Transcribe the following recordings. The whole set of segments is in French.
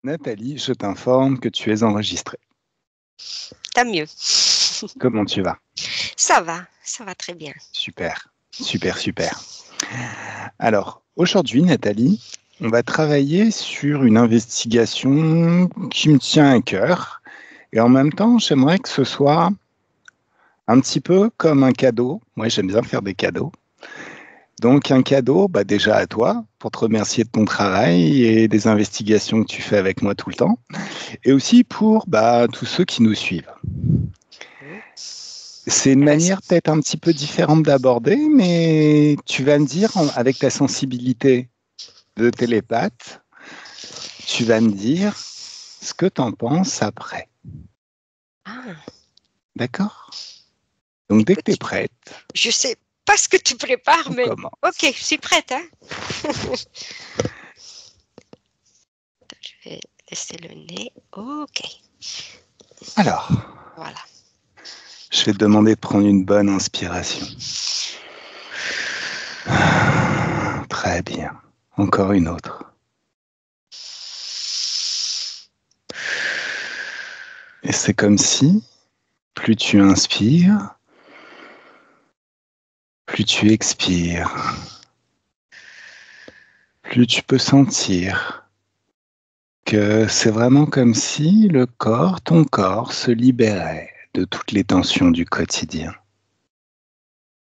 Nathalie, je t'informe que tu es enregistrée. Tant mieux. Comment tu vas? Ça va très bien. Super, super, super. Alors, aujourd'hui, Nathalie, on va travailler sur une investigation qui me tient à cœur. Et en même temps, j'aimerais que ce soit un petit peu comme un cadeau. Moi, j'aime bien faire des cadeaux. Donc, un cadeau, déjà à toi, pour te remercier de ton travail et des investigations que tu fais avec moi tout le temps. Et aussi pour tous ceux qui nous suivent. C'est une manière peut-être un petit peu différente d'aborder, mais tu vas me dire, avec ta sensibilité de télépathe, tu vas me dire ce que tu en penses après. Ah, D'accord? Donc, dès que écoute, tu es prête, je sais pas ce que tu prépares, on mais commence. ok, je suis prête. Hein. Je vais laisser le nez. Ok. Alors, Voilà. je vais te demander de prendre une bonne inspiration. Très bien. Encore une autre. Et c'est comme si, plus tu inspires, plus tu expires, plus tu peux sentir que c'est vraiment comme si le corps, ton corps, se libérait de toutes les tensions du quotidien.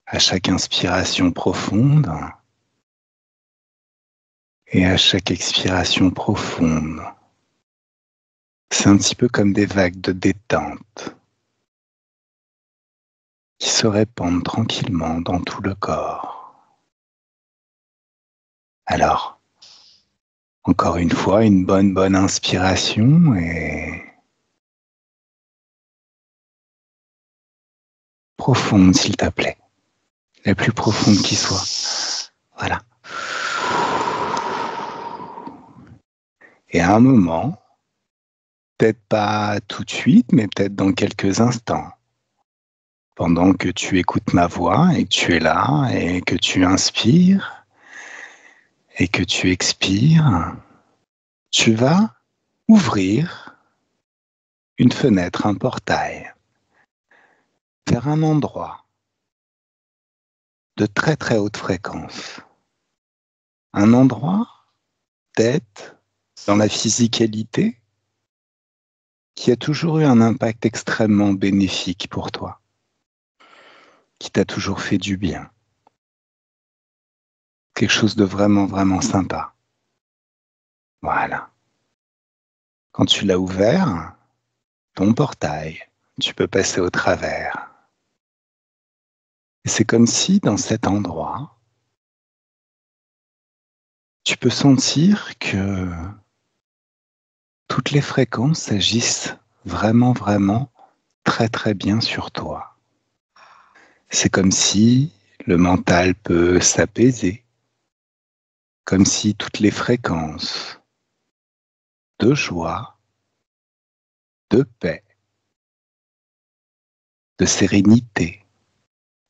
À chaque inspiration profonde et à chaque expiration profonde, c'est un petit peu comme des vagues de détente qui se répandent tranquillement dans tout le corps. Alors, encore une fois, une bonne inspiration et profonde, s'il te plaît. La plus profonde qui soit. Voilà. Et à un moment, peut-être pas tout de suite, mais peut-être dans quelques instants, pendant que tu écoutes ma voix et que tu es là et que tu inspires et que tu expires, tu vas ouvrir une fenêtre, un portail, vers un endroit de très très haute fréquence. Un endroit, peut-être, dans la physicalité, qui a toujours eu un impact extrêmement bénéfique pour toi, qui t'a toujours fait du bien. Quelque chose de vraiment sympa. Voilà. Quand tu l'as ouvert, ton portail, tu peux passer au travers. Et c'est comme si, dans cet endroit, tu peux sentir que toutes les fréquences agissent vraiment très bien sur toi. C'est comme si le mental peut s'apaiser, comme si toutes les fréquences de joie, de paix, de sérénité,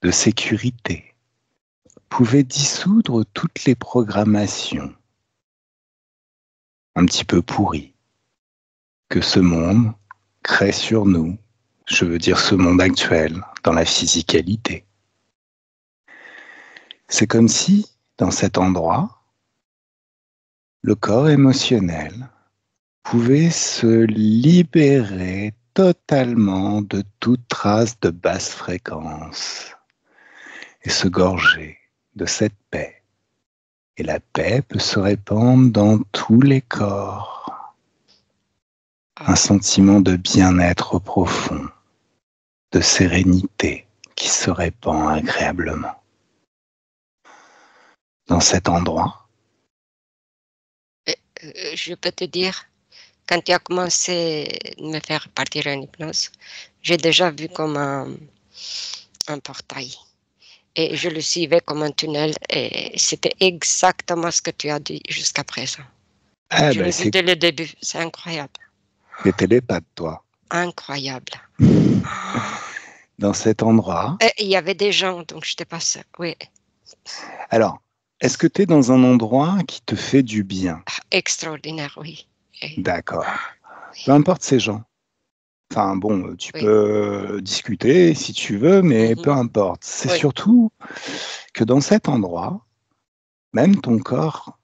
de sécurité pouvaient dissoudre toutes les programmations un petit peu pourries que ce monde crée sur nous, je veux dire ce monde actuel, dans la physicalité. C'est comme si, dans cet endroit, le corps émotionnel pouvait se libérer totalement de toute trace de basse fréquence et se gorger de cette paix. Et la paix peut se répandre dans tous les corps. Un sentiment de bien-être profond, de sérénité qui se répand agréablement. Dans cet endroit, Je peux te dire, quand tu as commencé à me faire partir en hypnose, j'ai déjà vu comme un portail. Et je le suivais comme un tunnel et c'était exactement ce que tu as dit jusqu'à présent. Je l'ai vu dès le début, c'est incroyable. T'es télépathe, toi. Incroyable. Dans cet endroit. Et il y avait des gens, donc je n'étais pas seule, oui. Alors, est-ce que tu es dans un endroit qui te fait du bien? Extraordinaire, oui. Et- D'accord. Peu importe ces gens. Enfin bon, tu oui. peux discuter si tu veux, mais peu Mhm. importe. C'est Oui. surtout que dans cet endroit, même ton corps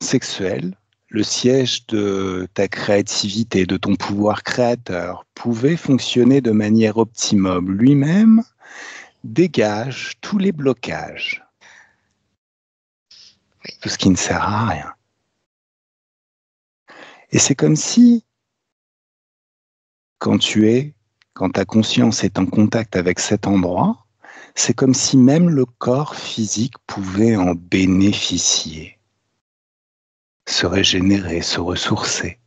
sexuel, le siège de ta créativité, de ton pouvoir créateur, pouvait fonctionner de manière optimum. Lui-même dégage tous les blocages, Oui. tout ce qui ne sert à rien. Et c'est comme si, quand ta conscience est en contact avec cet endroit, c'est comme si même le corps physique pouvait en bénéficier, se régénérer, se ressourcer.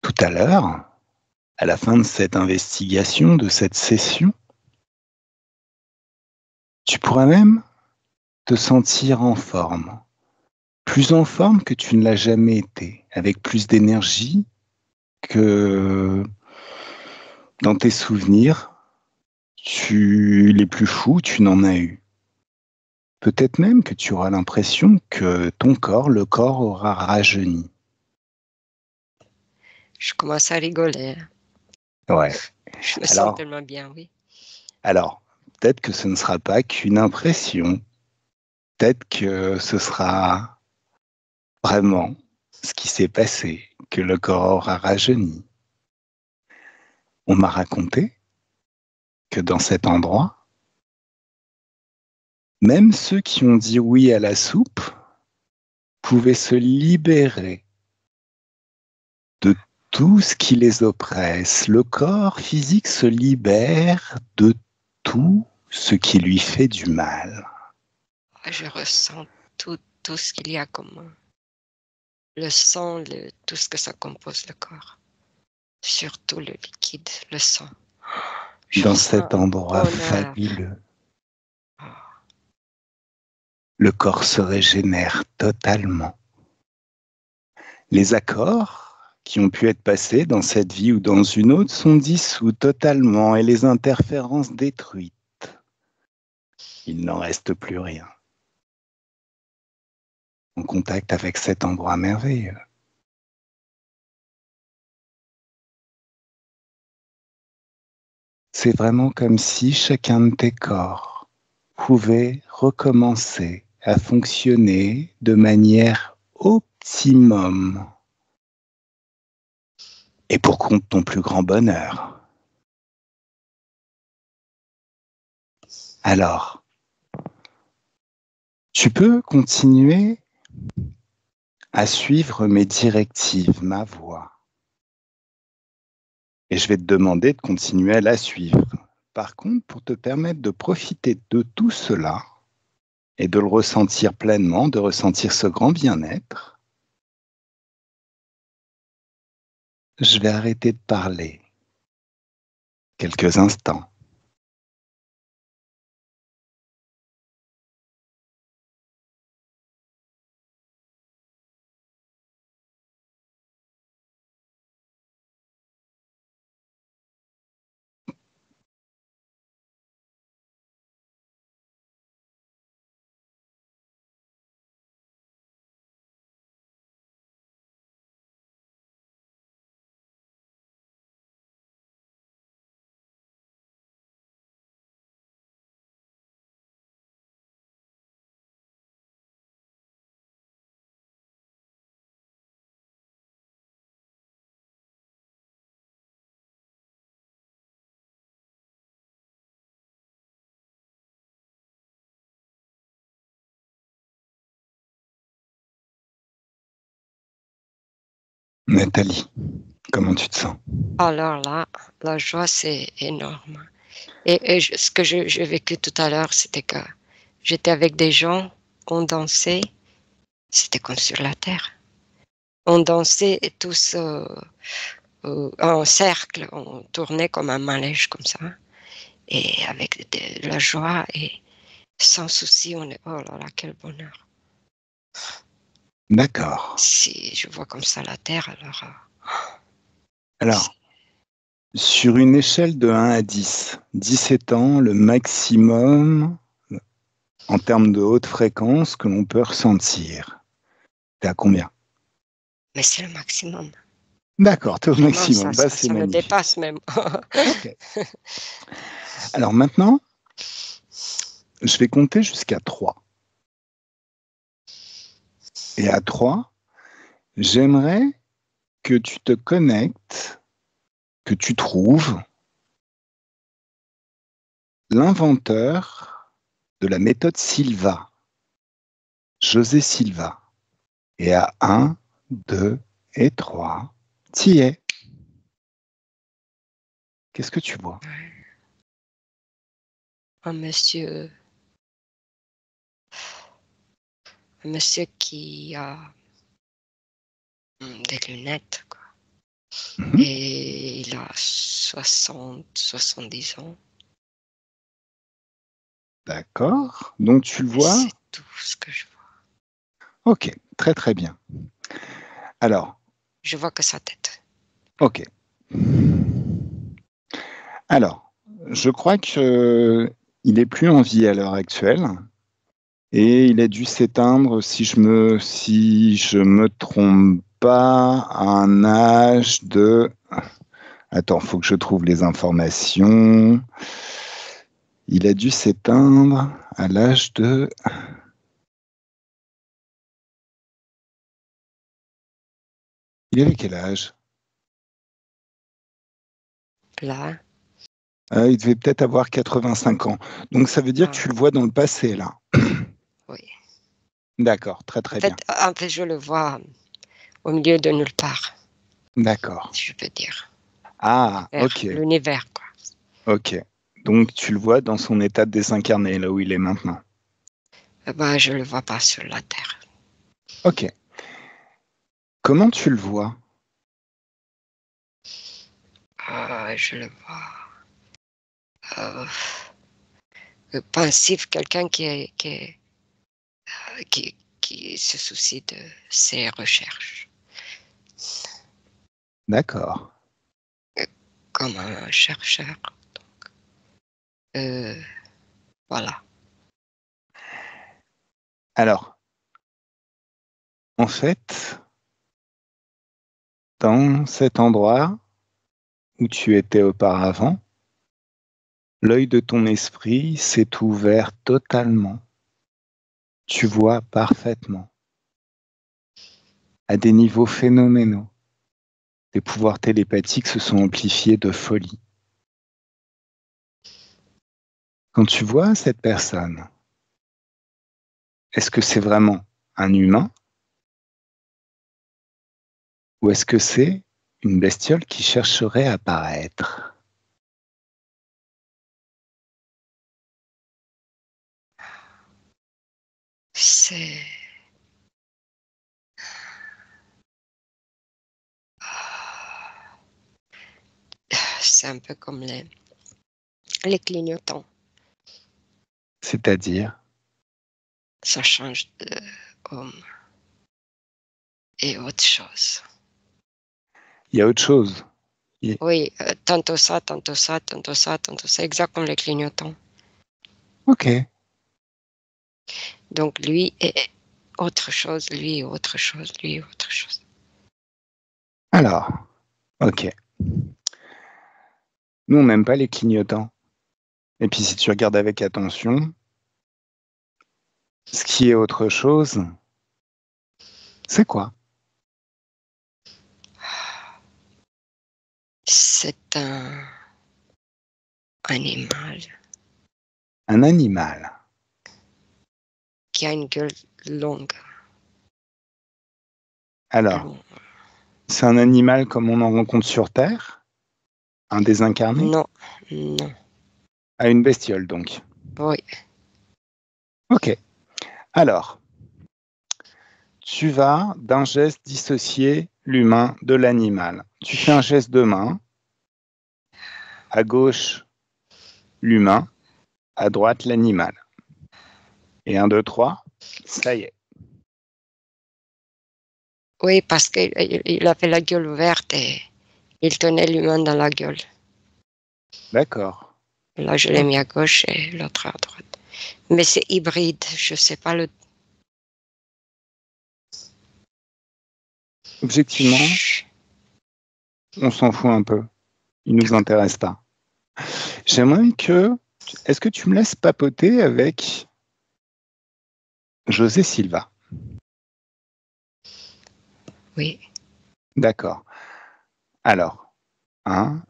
Tout à l'heure, à la fin de cette investigation, de cette session, tu pourras même te sentir en forme, plus en forme que tu ne l'as jamais été, avec plus d'énergie que dans tes souvenirs, les plus fous, tu n'en as eu. Peut-être même que tu auras l'impression que ton corps, le corps aura rajeuni. Je commence à rigoler. Ouais. Je me sens Alors, tellement bien, oui. alors, peut-être que ce ne sera pas qu'une impression. Peut-être que ce sera vraiment ce qui s'est passé, que le corps aura rajeuni. On m'a raconté que dans cet endroit, même ceux qui ont dit oui à la soupe pouvaient se libérer de tout ce qui les oppresse. Le corps physique se libère de tout ce qui lui fait du mal. Je ressens tout ce qu'il y a comme le sang, tout ce que ça compose le corps. Surtout le liquide, le sang. Je Dans ressens cet un endroit bonheur. fabuleux, Ah, le corps se régénère totalement. Les accords qui ont pu être passés dans cette vie ou dans une autre sont dissous totalement et les interférences détruites. Il n'en reste plus rien. En contact avec cet endroit merveilleux. C'est vraiment comme si chacun de tes corps pouvait recommencer à fonctionner de manière optimum et pour compte ton plus grand bonheur. Alors, tu peux continuer à suivre mes directives, ma voix, et je vais te demander de continuer à la suivre. Par contre, pour te permettre de profiter de tout cela et de le ressentir pleinement, de ressentir ce grand bien-être, je vais arrêter de parler quelques instants. Nathalie, comment tu te sens? alors là, la joie, c'est énorme. Ce que j'ai vécu tout à l'heure, c'était que j'étais avec des gens, on dansait, c'était comme sur la terre. On dansait tous en cercle, on tournait comme un manège comme ça, et avec de la joie et sans souci, on est, oh là là, quel bonheur. D'accord. Si je vois comme ça la terre, alors Alors, sur une échelle de 1 à 10, 10 étant le maximum en termes de haute fréquence que l'on peut ressentir, t'es à combien? Mais c'est le maximum. D'accord, tu es au Vraiment, maximum. Bah, c'est ça me magnifique. dépasse même. Ok. Alors maintenant, je vais compter jusqu'à 3. Et à 3, j'aimerais que tu te connectes, que tu trouves l'inventeur de la méthode Silva, José Silva. Et à 1, 2 et 3, t'y es. Qu'est-ce que tu vois? Un monsieur, un monsieur qui a des lunettes, quoi. Mhm. Et il a 60, 70 ans. D'accord. Donc tu le Et vois? c'est tout ce que je vois. Ok, très très bien. Alors, Je vois que sa tête. ok. Alors, je crois que il est plus en vie à l'heure actuelle et il a dû s'éteindre, si je me trompe pas, à un âge de... Attends, faut que je trouve les informations. Il a dû s'éteindre à l'âge de... Il avait quel âge? Là, Il devait peut-être avoir 85 ans. Donc ça veut dire que ah, tu le vois dans le passé, là. oui. D'accord, très très bien. En fait, je le vois au milieu de nulle part, D'accord. si je peux dire. Ah, Vers ok, l'univers, quoi. ok. Donc tu le vois dans son état de désincarné, là où il est maintenant. Ben, je le vois pas sur la Terre. Ok. Comment tu le vois? Je le vois euh, pensif, quelqu'un qui se soucie de ses recherches, D'accord. comme un chercheur. Euh, voilà. Alors, en fait, dans cet endroit où tu étais auparavant, l'œil de ton esprit s'est ouvert totalement. Tu vois parfaitement, à des niveaux phénoménaux. Tes pouvoirs télépathiques se sont amplifiés de folie. Quand tu vois cette personne, est-ce que c'est vraiment un humain ou est-ce que c'est une bestiole qui chercherait à paraître? C'est c'est un peu comme les clignotants. C'est-à-dire, Ça change de homme et autre chose. il y a autre chose. Oui, tantôt ça, tantôt ça, tantôt ça, tantôt ça, exact comme les clignotants. Ok. Donc lui est autre chose, lui est autre chose, lui est autre chose. Alors, ok. Nous, on n'aime pas les clignotants. Et puis, si tu regardes avec attention, ce qui est autre chose, c'est quoi? C'est un animal Un animal. qui a une gueule longue. Alors, Long. c'est un animal comme on en rencontre sur Terre, un désincarné, Non, non, à une bestiole donc. oui. Ok. Alors, tu vas d'un geste dissocier l'humain de l'animal. Tu fais un geste de main, à gauche l'humain, à droite l'animal. Et 1, 2, 3, ça y est. Oui, parce qu'il avait la gueule ouverte et il tenait l'humain dans la gueule. D'accord. Là, je l'ai Ok. mis à gauche et l'autre à droite. Mais c'est hybride, je sais pas le... Objectivement, Chut. on s'en fout un peu. Il nous intéresse pas. J'aimerais que... Est-ce que tu me laisses papoter avec José Silva? Oui. D'accord. Alors,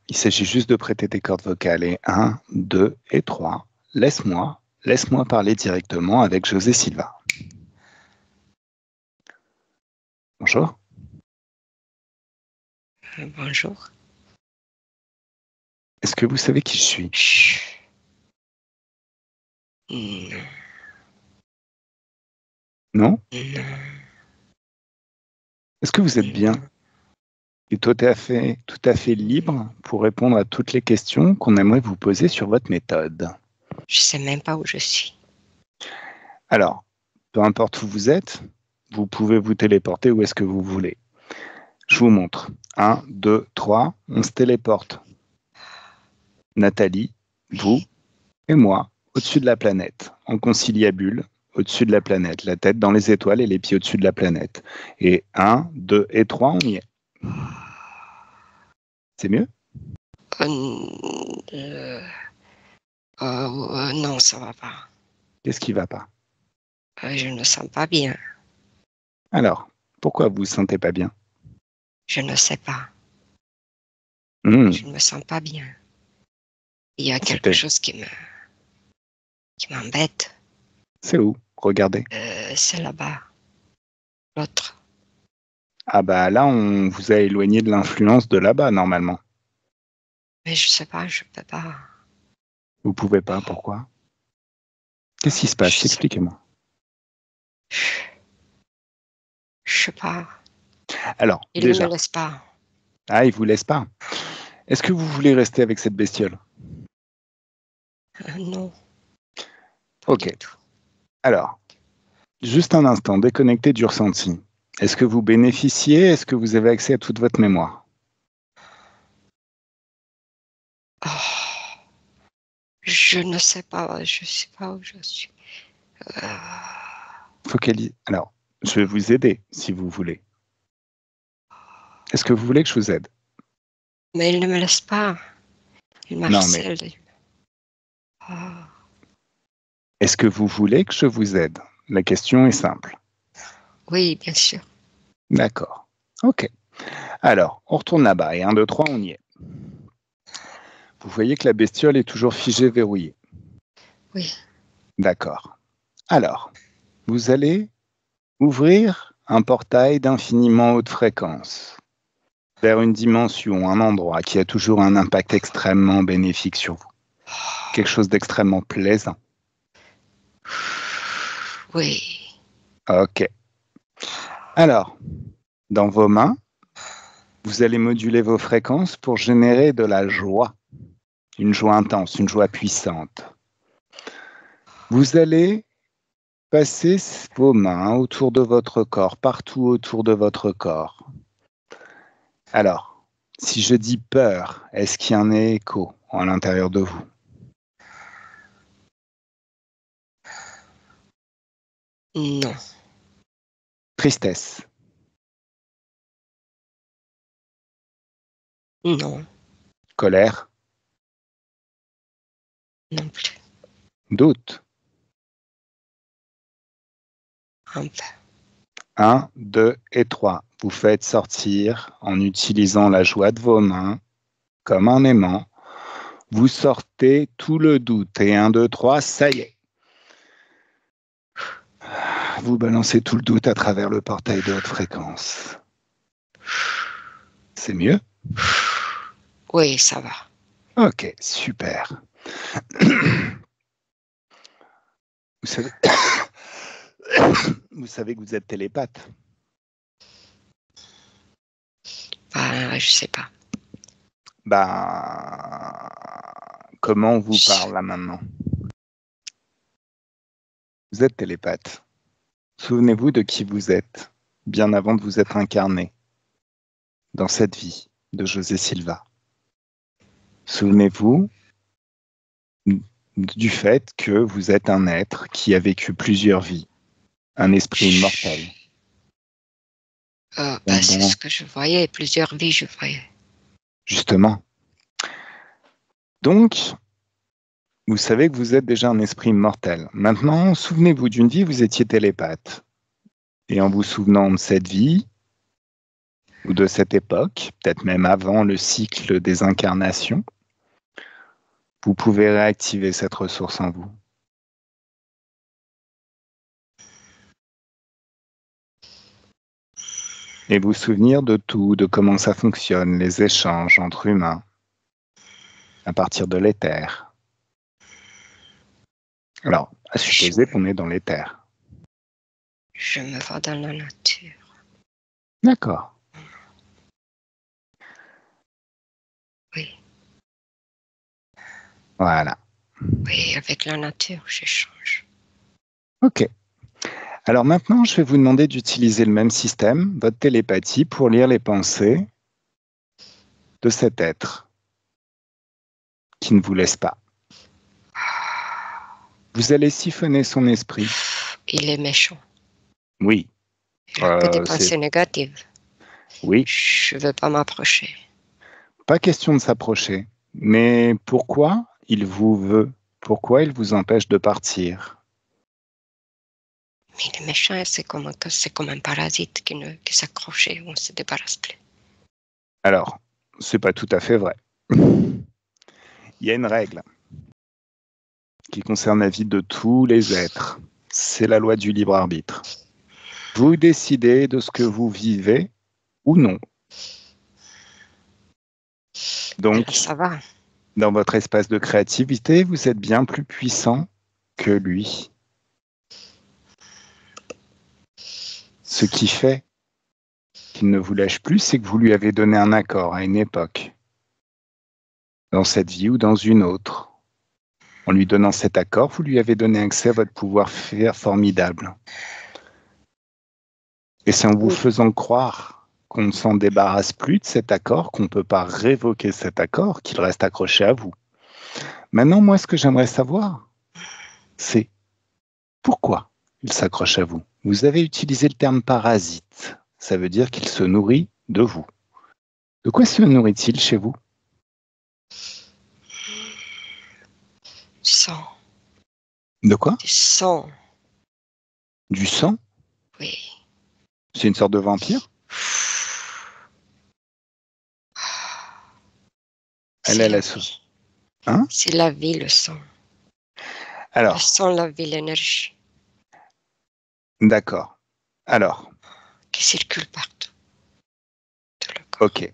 il s'agit juste de prêter tes cordes vocales. Et 1, 2 et 3. Laisse-moi parler directement avec José Silva. Bonjour. Bonjour. Est-ce que vous savez qui je suis? Chut. Non. Non? Non. Est-ce que vous êtes bien? Non. Et tout à fait libre pour répondre à toutes les questions qu'on aimerait vous poser sur votre méthode. Je sais même pas où je suis. Alors, peu importe où vous êtes, vous pouvez vous téléporter où est-ce que vous voulez. Je vous montre. 1, 2, 3, on se téléporte. Nathalie, vous et moi, au-dessus de la planète, en conciliabule, au-dessus de la planète, la tête dans les étoiles et les pieds au-dessus de la planète. Et 1, 2 et 3, on y est. C'est mieux? Non, ça va pas. Qu'est-ce qui va pas? Je ne me sens pas bien. Alors, pourquoi vous vous sentez pas bien? Je ne sais pas. Je ne me sens pas bien. Il y a quelque chose qui m'embête. C'est où? Regardez. C'est là-bas. L'autre. Ah bah là, on vous a éloigné de l'influence de là-bas, normalement. Mais je sais pas, je peux pas. Vous pouvez pas, pourquoi? Qu'est-ce qui se passe? Expliquez-moi. Je sais pas. Alors, Il ne déjà. me laisse pas. Ah, il vous laisse pas. Est-ce que vous voulez rester avec cette bestiole? Non. Pas Ok. du tout. Alors, juste un instant, déconnecté du ressenti. Est-ce que vous bénéficiez? Est-ce que vous avez accès à toute votre mémoire? Oh, je ne sais pas. Je sais pas où je suis. Focalisez. Alors, je vais vous aider si vous voulez. Est-ce que vous voulez que je vous aide? Mais il ne me laisse pas. Il Non, mais m'harcèle. Oh, est-ce que vous voulez que je vous aide? La question est simple. oui, bien sûr. D'accord. Ok. Alors, on retourne là-bas et 1, 2, 3, on y est. Vous voyez que la bestiole est toujours figée, verrouillée. Oui. D'accord. Alors, vous allez ouvrir un portail d'infiniment haute fréquence vers une dimension, un endroit qui a toujours un impact extrêmement bénéfique sur vous. Quelque chose d'extrêmement plaisant. Oui. Ok. Alors, dans vos mains, vous allez moduler vos fréquences pour générer de la joie. Une joie intense, une joie puissante. Vous allez passer vos mains autour de votre corps, partout autour de votre corps. Alors, si je dis peur, est-ce qu'il y a un écho à l'intérieur de vous? Non. Tristesse, Non. colère, Non plus. doute. Un peu. 1, 2 et 3. Vous faites sortir en utilisant la joie de vos mains comme un aimant. Vous sortez tout le doute. Et 1, 2, 3, ça y est. Vous balancez tout le doute à travers le portail de haute fréquence. C'est mieux? Oui, ça va. Ok, super. Vous savez, vous savez que vous êtes télépathe. Je sais pas. Comment on vous parle là maintenant? Vous êtes télépathe. Souvenez-vous de qui vous êtes, bien avant de vous être incarné dans cette vie de José Silva. Souvenez-vous du fait que vous êtes un être qui a vécu plusieurs vies, un esprit immortel. C'est ce que je voyais, plusieurs vies je voyais. Justement. Donc, vous savez que vous êtes déjà un esprit immortel. Maintenant, souvenez-vous d'une vie, vous étiez télépathe. Et en vous souvenant de cette vie, ou de cette époque, peut-être même avant le cycle des incarnations, vous pouvez réactiver cette ressource en vous. Et vous souvenir de tout, de comment ça fonctionne, les échanges entre humains, à partir de l'éther. Alors, à supposer qu'on est dans l'éther. Je me vois dans la nature. D'accord. Oui. Voilà. Oui, avec la nature, j'échange. Ok. Alors maintenant, je vais vous demander d'utiliser le même système, votre télépathie, pour lire les pensées de cet être qui ne vous laisse pas. Vous allez siphonner son esprit. Il est méchant. Oui. Il a que des pensées négatives. Oui. Je ne veux pas m'approcher. Pas question de s'approcher. Mais pourquoi il vous veut? Pourquoi il vous empêche de partir? Mais il est méchant, c'est comme un parasite qui s'accroche et on ne se débarrasse plus. Alors, c'est pas tout à fait vrai. Il y a une règle qui concerne la vie de tous les êtres. C'est la loi du libre arbitre. Vous décidez de ce que vous vivez ou non. Donc, alors, ça va. Dans votre espace de créativité, vous êtes bien plus puissant que lui. Ce qui fait qu'il ne vous lâche plus, c'est que vous lui avez donné un accord à une époque, dans cette vie ou dans une autre. En lui donnant cet accord, vous lui avez donné accès à votre pouvoir formidable. Et c'est en vous faisant croire qu'on ne s'en débarrasse plus de cet accord, qu'on ne peut pas révoquer cet accord, qu'il reste accroché à vous. Maintenant, moi, ce que j'aimerais savoir, c'est pourquoi il s'accroche à vous. Vous avez utilisé le terme parasite. Ça veut dire qu'il se nourrit de vous. De quoi se nourrit-il chez vous? Du sang. De quoi? Du sang. Du sang? Oui. C'est une sorte de vampire? Elle est la source. Hein? C'est la vie, le sang. Alors, le sang, la vie, l'énergie. D'accord. Alors. Qui circule partout. Tout le corps. Ok.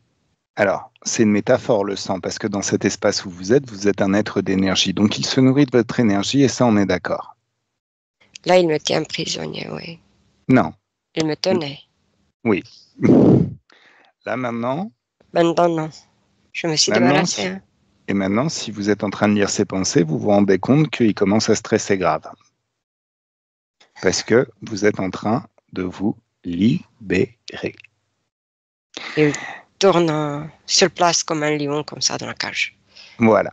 Alors, c'est une métaphore, le sang, parce que dans cet espace où vous êtes un être d'énergie. Donc, il se nourrit de votre énergie, et ça, on est d'accord. Là, il me tient prisonnier, oui. Non. Il me tenait. Oui. Là, maintenant... Maintenant, non. Je me suis débarrassée. Hein. Et maintenant, si vous êtes en train de lire ses pensées, vous vous rendez compte qu'il commence à stresser grave. Parce que vous êtes en train de vous libérer. Il tourne sur place comme un lion, comme ça, dans la cage. Voilà.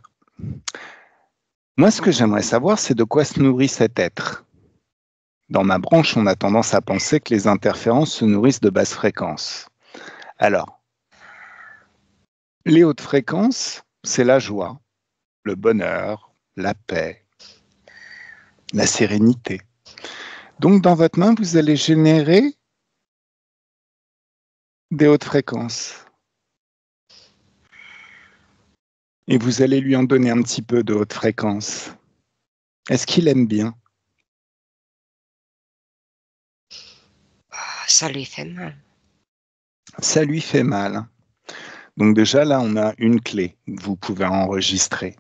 Moi, ce que j'aimerais savoir, c'est de quoi se nourrit cet être. Dans ma branche, on a tendance à penser que les interférences se nourrissent de basses fréquences. Alors, les hautes fréquences, c'est la joie, le bonheur, la paix, la sérénité. Donc, dans votre main, vous allez générer des hautes fréquences. Et vous allez lui en donner un petit peu de haute fréquence. Est-ce qu'il aime bien? Ça lui fait mal. Ça lui fait mal. Donc déjà, là, on a une clé que vous pouvez enregistrer.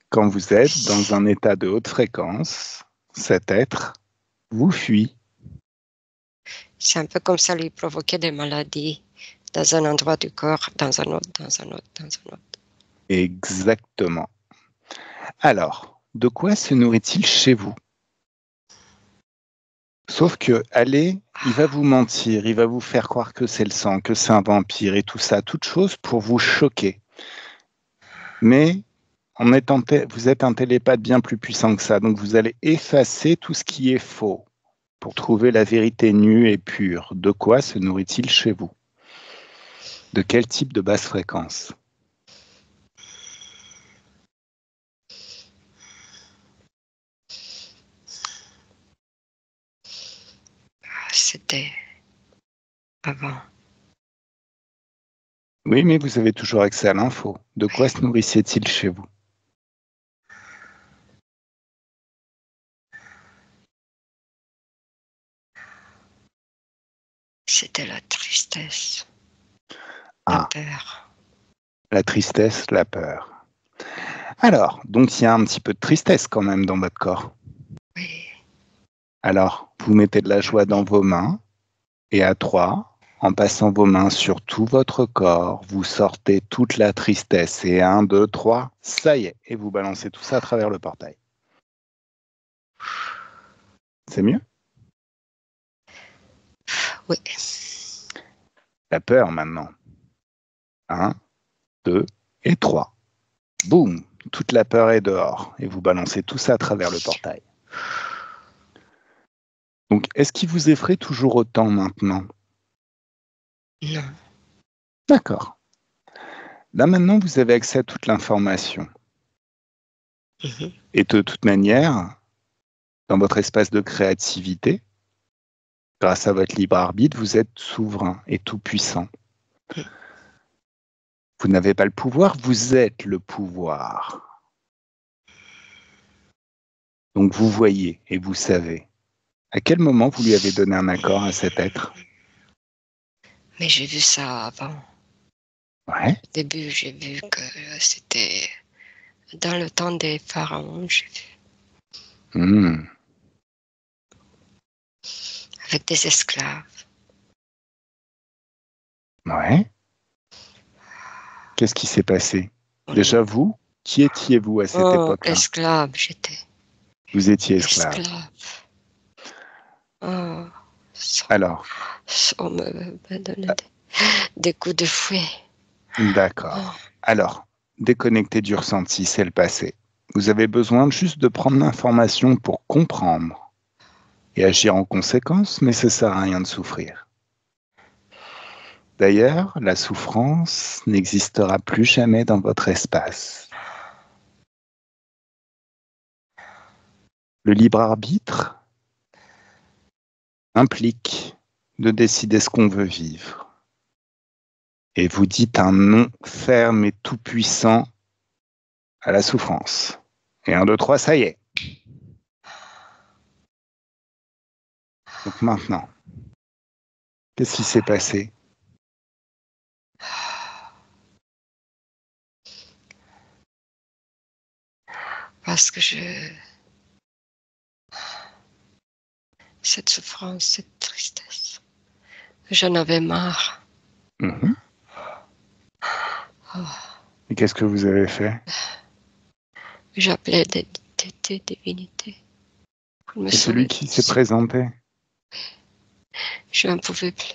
Quand vous êtes dans un état de haute fréquence, cet être vous fuit. C'est un peu comme ça lui provoquer des maladies dans un endroit du corps, dans un autre, dans un autre, dans un autre. Exactement. Alors, de quoi se nourrit-il chez vous? Sauf que, allez, il va vous mentir, il va vous faire croire que c'est le sang, que c'est un vampire et tout ça, toute chose pour vous choquer. Mais vous êtes un télépathe bien plus puissant que ça, donc vous allez effacer tout ce qui est faux. pour trouver la vérité nue et pure. De quoi se nourrit-il chez vous? De quel type de basse fréquence? C'était avant. Oui, mais vous avez toujours accès à l'info. De quoi se nourrissait-il chez vous? C'était la tristesse, la Ah, peur. la tristesse, la peur. Alors, donc il y a un petit peu de tristesse quand même dans votre corps. Oui, Alors, vous mettez de la joie dans vos mains et à 3, en passant vos mains sur tout votre corps, vous sortez toute la tristesse. Et 1, 2, 3, ça y est. Et vous balancez tout ça à travers le portail. C'est mieux? oui. La peur maintenant. 1, 2 et 3. Boum! Toute la peur est dehors. Et vous balancez tout ça à travers le portail. Donc, est-ce qu'il vous effraie toujours autant maintenant? Non. D'accord. Là maintenant, vous avez accès à toute l'information. Mhm. Et de toute manière, dans votre espace de créativité, grâce à votre libre arbitre, vous êtes souverain et tout-puissant. Vous n'avez pas le pouvoir, vous êtes le pouvoir. Donc vous voyez et vous savez. À quel moment vous lui avez donné un accord à cet être? Mais j'ai vu ça avant. Ouais. Au début, j'ai vu que c'était dans le temps des pharaons, j'ai vu, Hmm. avec des esclaves. Ouais. Qu'est-ce qui s'est passé? Oh, Déjà vous, qui étiez-vous à cette époque-là? esclave, j'étais. Vous étiez esclave. Esclave. Oh, Alors, on me donnait des coups de fouet. Oh, d'accord. Alors, déconnecter du ressenti, c'est le passé. Vous avez besoin juste de prendre l'information pour comprendre et agir en conséquence, mais ça ne sert à rien de souffrir. D'ailleurs, la souffrance n'existera plus jamais dans votre espace. Le libre arbitre implique de décider ce qu'on veut vivre. Et vous dites un non ferme et tout-puissant à la souffrance. Et 1, 2, 3, ça y est. Donc maintenant, qu'est-ce qui s'est passé? parce que cette souffrance, cette tristesse, j'en avais marre. Mhm. Oh, Et qu'est-ce que vous avez fait? j'appelais des divinités pour me Et celui sauver de qui tout s'est ça. présenté? Je n'en pouvais plus.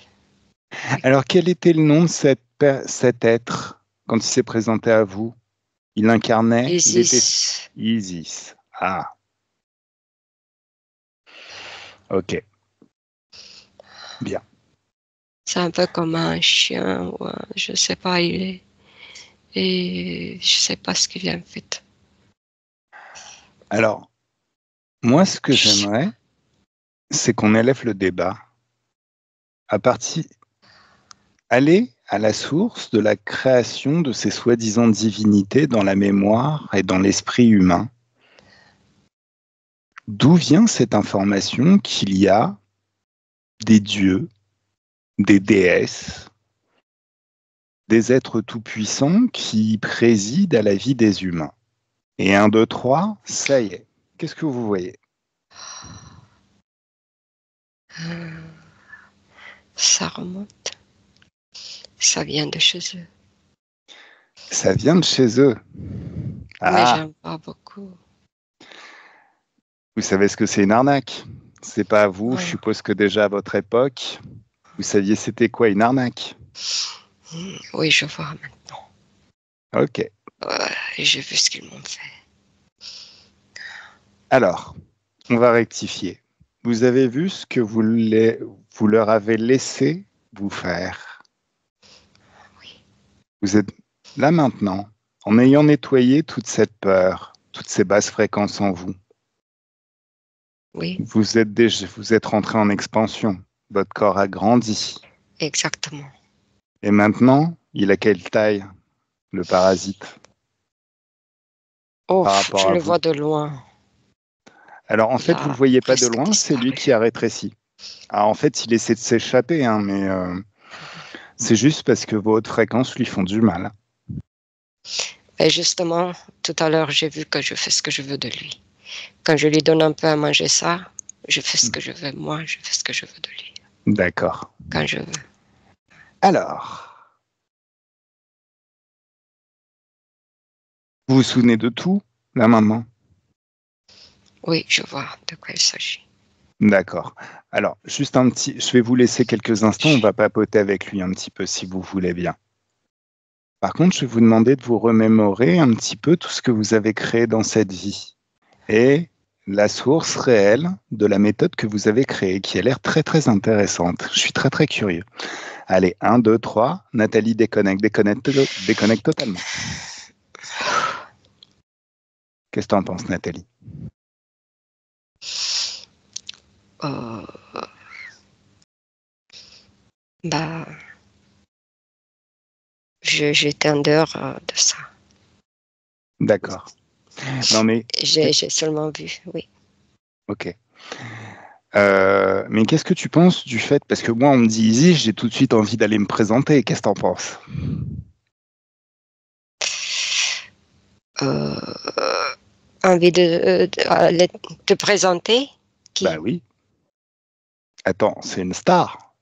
Alors, quel était le nom de cet être quand il s'est présenté à vous? Il incarnait, il était Isis, Isis. Ah, ok, bien. c'est un peu comme un chien ou je sais pas, il est. Et je sais pas ce qu'il vient en fait. Alors, moi, ce que j'aimerais, c'est qu'on élève le débat à partir, aller à la source de la création de ces soi-disant divinités dans la mémoire et dans l'esprit humain. D'où vient cette information qu'il y a des dieux, des déesses, des êtres tout-puissants qui président à la vie des humains? Et 1, 2, 3, ça y est. Qu'est-ce que vous voyez? Ça remonte. Ça vient de chez eux. Ça vient de chez eux. Mais Ah, j'aime pas beaucoup. vous savez ce que c'est une arnaque? C'est pas à vous, je Oh, suppose que déjà à votre époque, vous saviez c'était quoi une arnaque? oui, je vois maintenant. Ok. J'ai vu ce qu'ils m'ont fait. Alors, on va rectifier. vous avez vu ce que vous leur avez laissé vous faire. Oui. Vous êtes là maintenant, en ayant nettoyé toute cette peur, toutes ces basses fréquences en vous. Oui, Vous êtes rentré en expansion. Votre corps a grandi. exactement. Et maintenant, il a quelle taille, le parasite, Oh, par rapport je à le vous? vois de loin. Alors, en Il fait, vous ne a le voyez pas de presque loin, c'est lui disparu. qui a rétréci. Alors, en fait, il essaie de s'échapper, hein, mais c'est juste parce que vos hautes fréquences lui font du mal. Et justement, tout à l'heure, j'ai vu que je fais ce que je veux de lui. Quand je lui donne un peu à manger ça, je fais ce que je veux. Moi, je fais ce que je veux de lui. D'accord. Quand je veux. Alors, vous vous souvenez de tout, là, maintenant? Oui, je vois de quoi il s'agit. D'accord. Alors, juste un petit... Je vais vous laisser quelques instants, on va papoter avec lui un petit peu, si vous voulez bien. Par contre, je vais vous demander de vous remémorer un petit peu tout ce que vous avez créé dans cette vie. Et la source réelle de la méthode que vous avez créée, qui a l'air très très intéressante. Je suis très très curieux. Allez, 1, 2, 3. Nathalie déconnecte, déconnecte totalement. Qu'est-ce que tu en penses, Nathalie? Euh, bah, j'étais en dehors de ça. D'accord. Non mais, J'ai seulement vu, oui. ok. Mais qu'est-ce que tu penses du fait, parce que moi on me dit Easy, j'ai tout de suite envie d'aller me présenter, qu'est-ce que t'en penses? Euh, envie de te présenter? Bah Qui? oui, attends, c'est une star,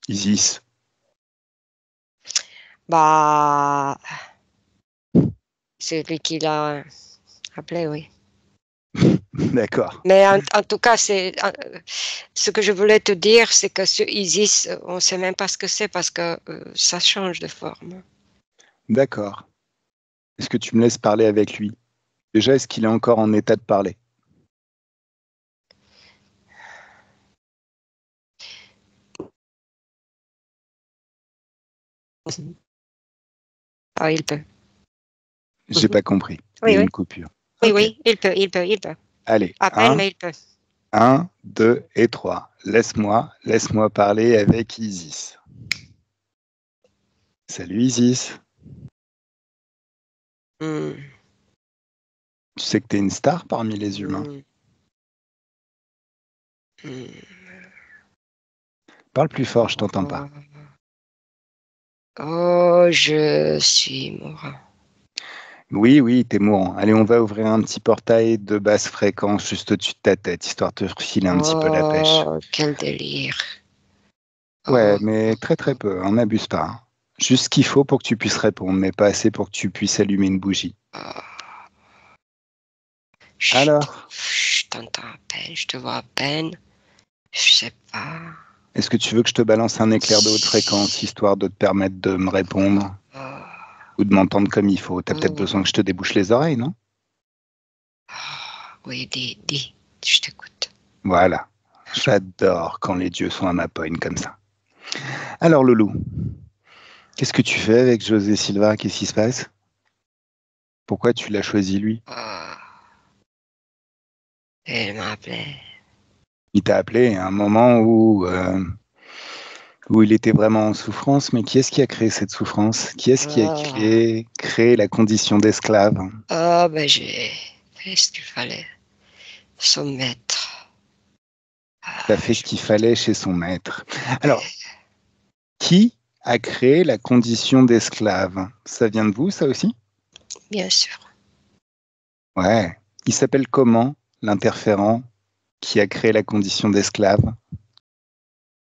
Isis. Bah, c'est lui qui l'a appelé, oui. D'accord, Mais en tout cas, ce que je voulais te dire, c'est que sur Isis, on ne sait même pas ce que c'est parce que ça change de forme. d'accord. Est-ce que tu me laisses parler avec lui? Déjà, est-ce qu'il est encore en état de parler? Ah, il peut. J'ai pas compris, il y Oui, a oui, une coupure. oui, Ok, oui, il peut. allez, À peine, mais il peut. 1, 2 et 3. Laisse-moi parler avec Isis. Salut Isis. Hmm, Tu sais que tu es une star parmi les humains. hmm, hmm. Parle plus fort, je t'entends pas. Oh, je suis mourant. Oui, oui, t'es mourant. Allez, on va ouvrir un petit portail de basse fréquence juste au-dessus de ta tête, histoire de te filer un petit peu la pêche. Oh, quel délire. Ouais, Oh, mais très très peu, on n'abuse pas, hein. Juste ce qu'il faut pour que tu puisses répondre, mais pas assez pour que tu puisses allumer une bougie. oh. Alors, Je t'entends à peine, je te vois à peine. Je sais pas. est-ce que tu veux que je te balance un éclair de haute fréquence, histoire de te permettre de me répondre Oh, ou de m'entendre comme il faut? T'as peut-être oh, besoin que je te débouche les oreilles, non? oui, dis, je t'écoute. Voilà. J'adore quand les dieux sont à ma poigne comme ça. Alors, Loulou, qu'est-ce que tu fais avec José Silva? Qu'est-ce qui se passe? Pourquoi tu l'as choisi lui? Oh, elle m'appelait. Il t'a appelé à un moment où il était vraiment en souffrance, mais qui est-ce qui a créé cette souffrance? Qui est-ce qui a Oh, créé la condition d'esclave? oh, ben j'ai fait ce qu'il fallait. Son maître. T'as Ah, fait ce qu'il fallait chez son maître. Alors, qui a créé la condition d'esclave? Ça vient de vous, ça aussi? bien sûr. Ouais. Il s'appelle comment, l'interférent qui a créé la condition d'esclave?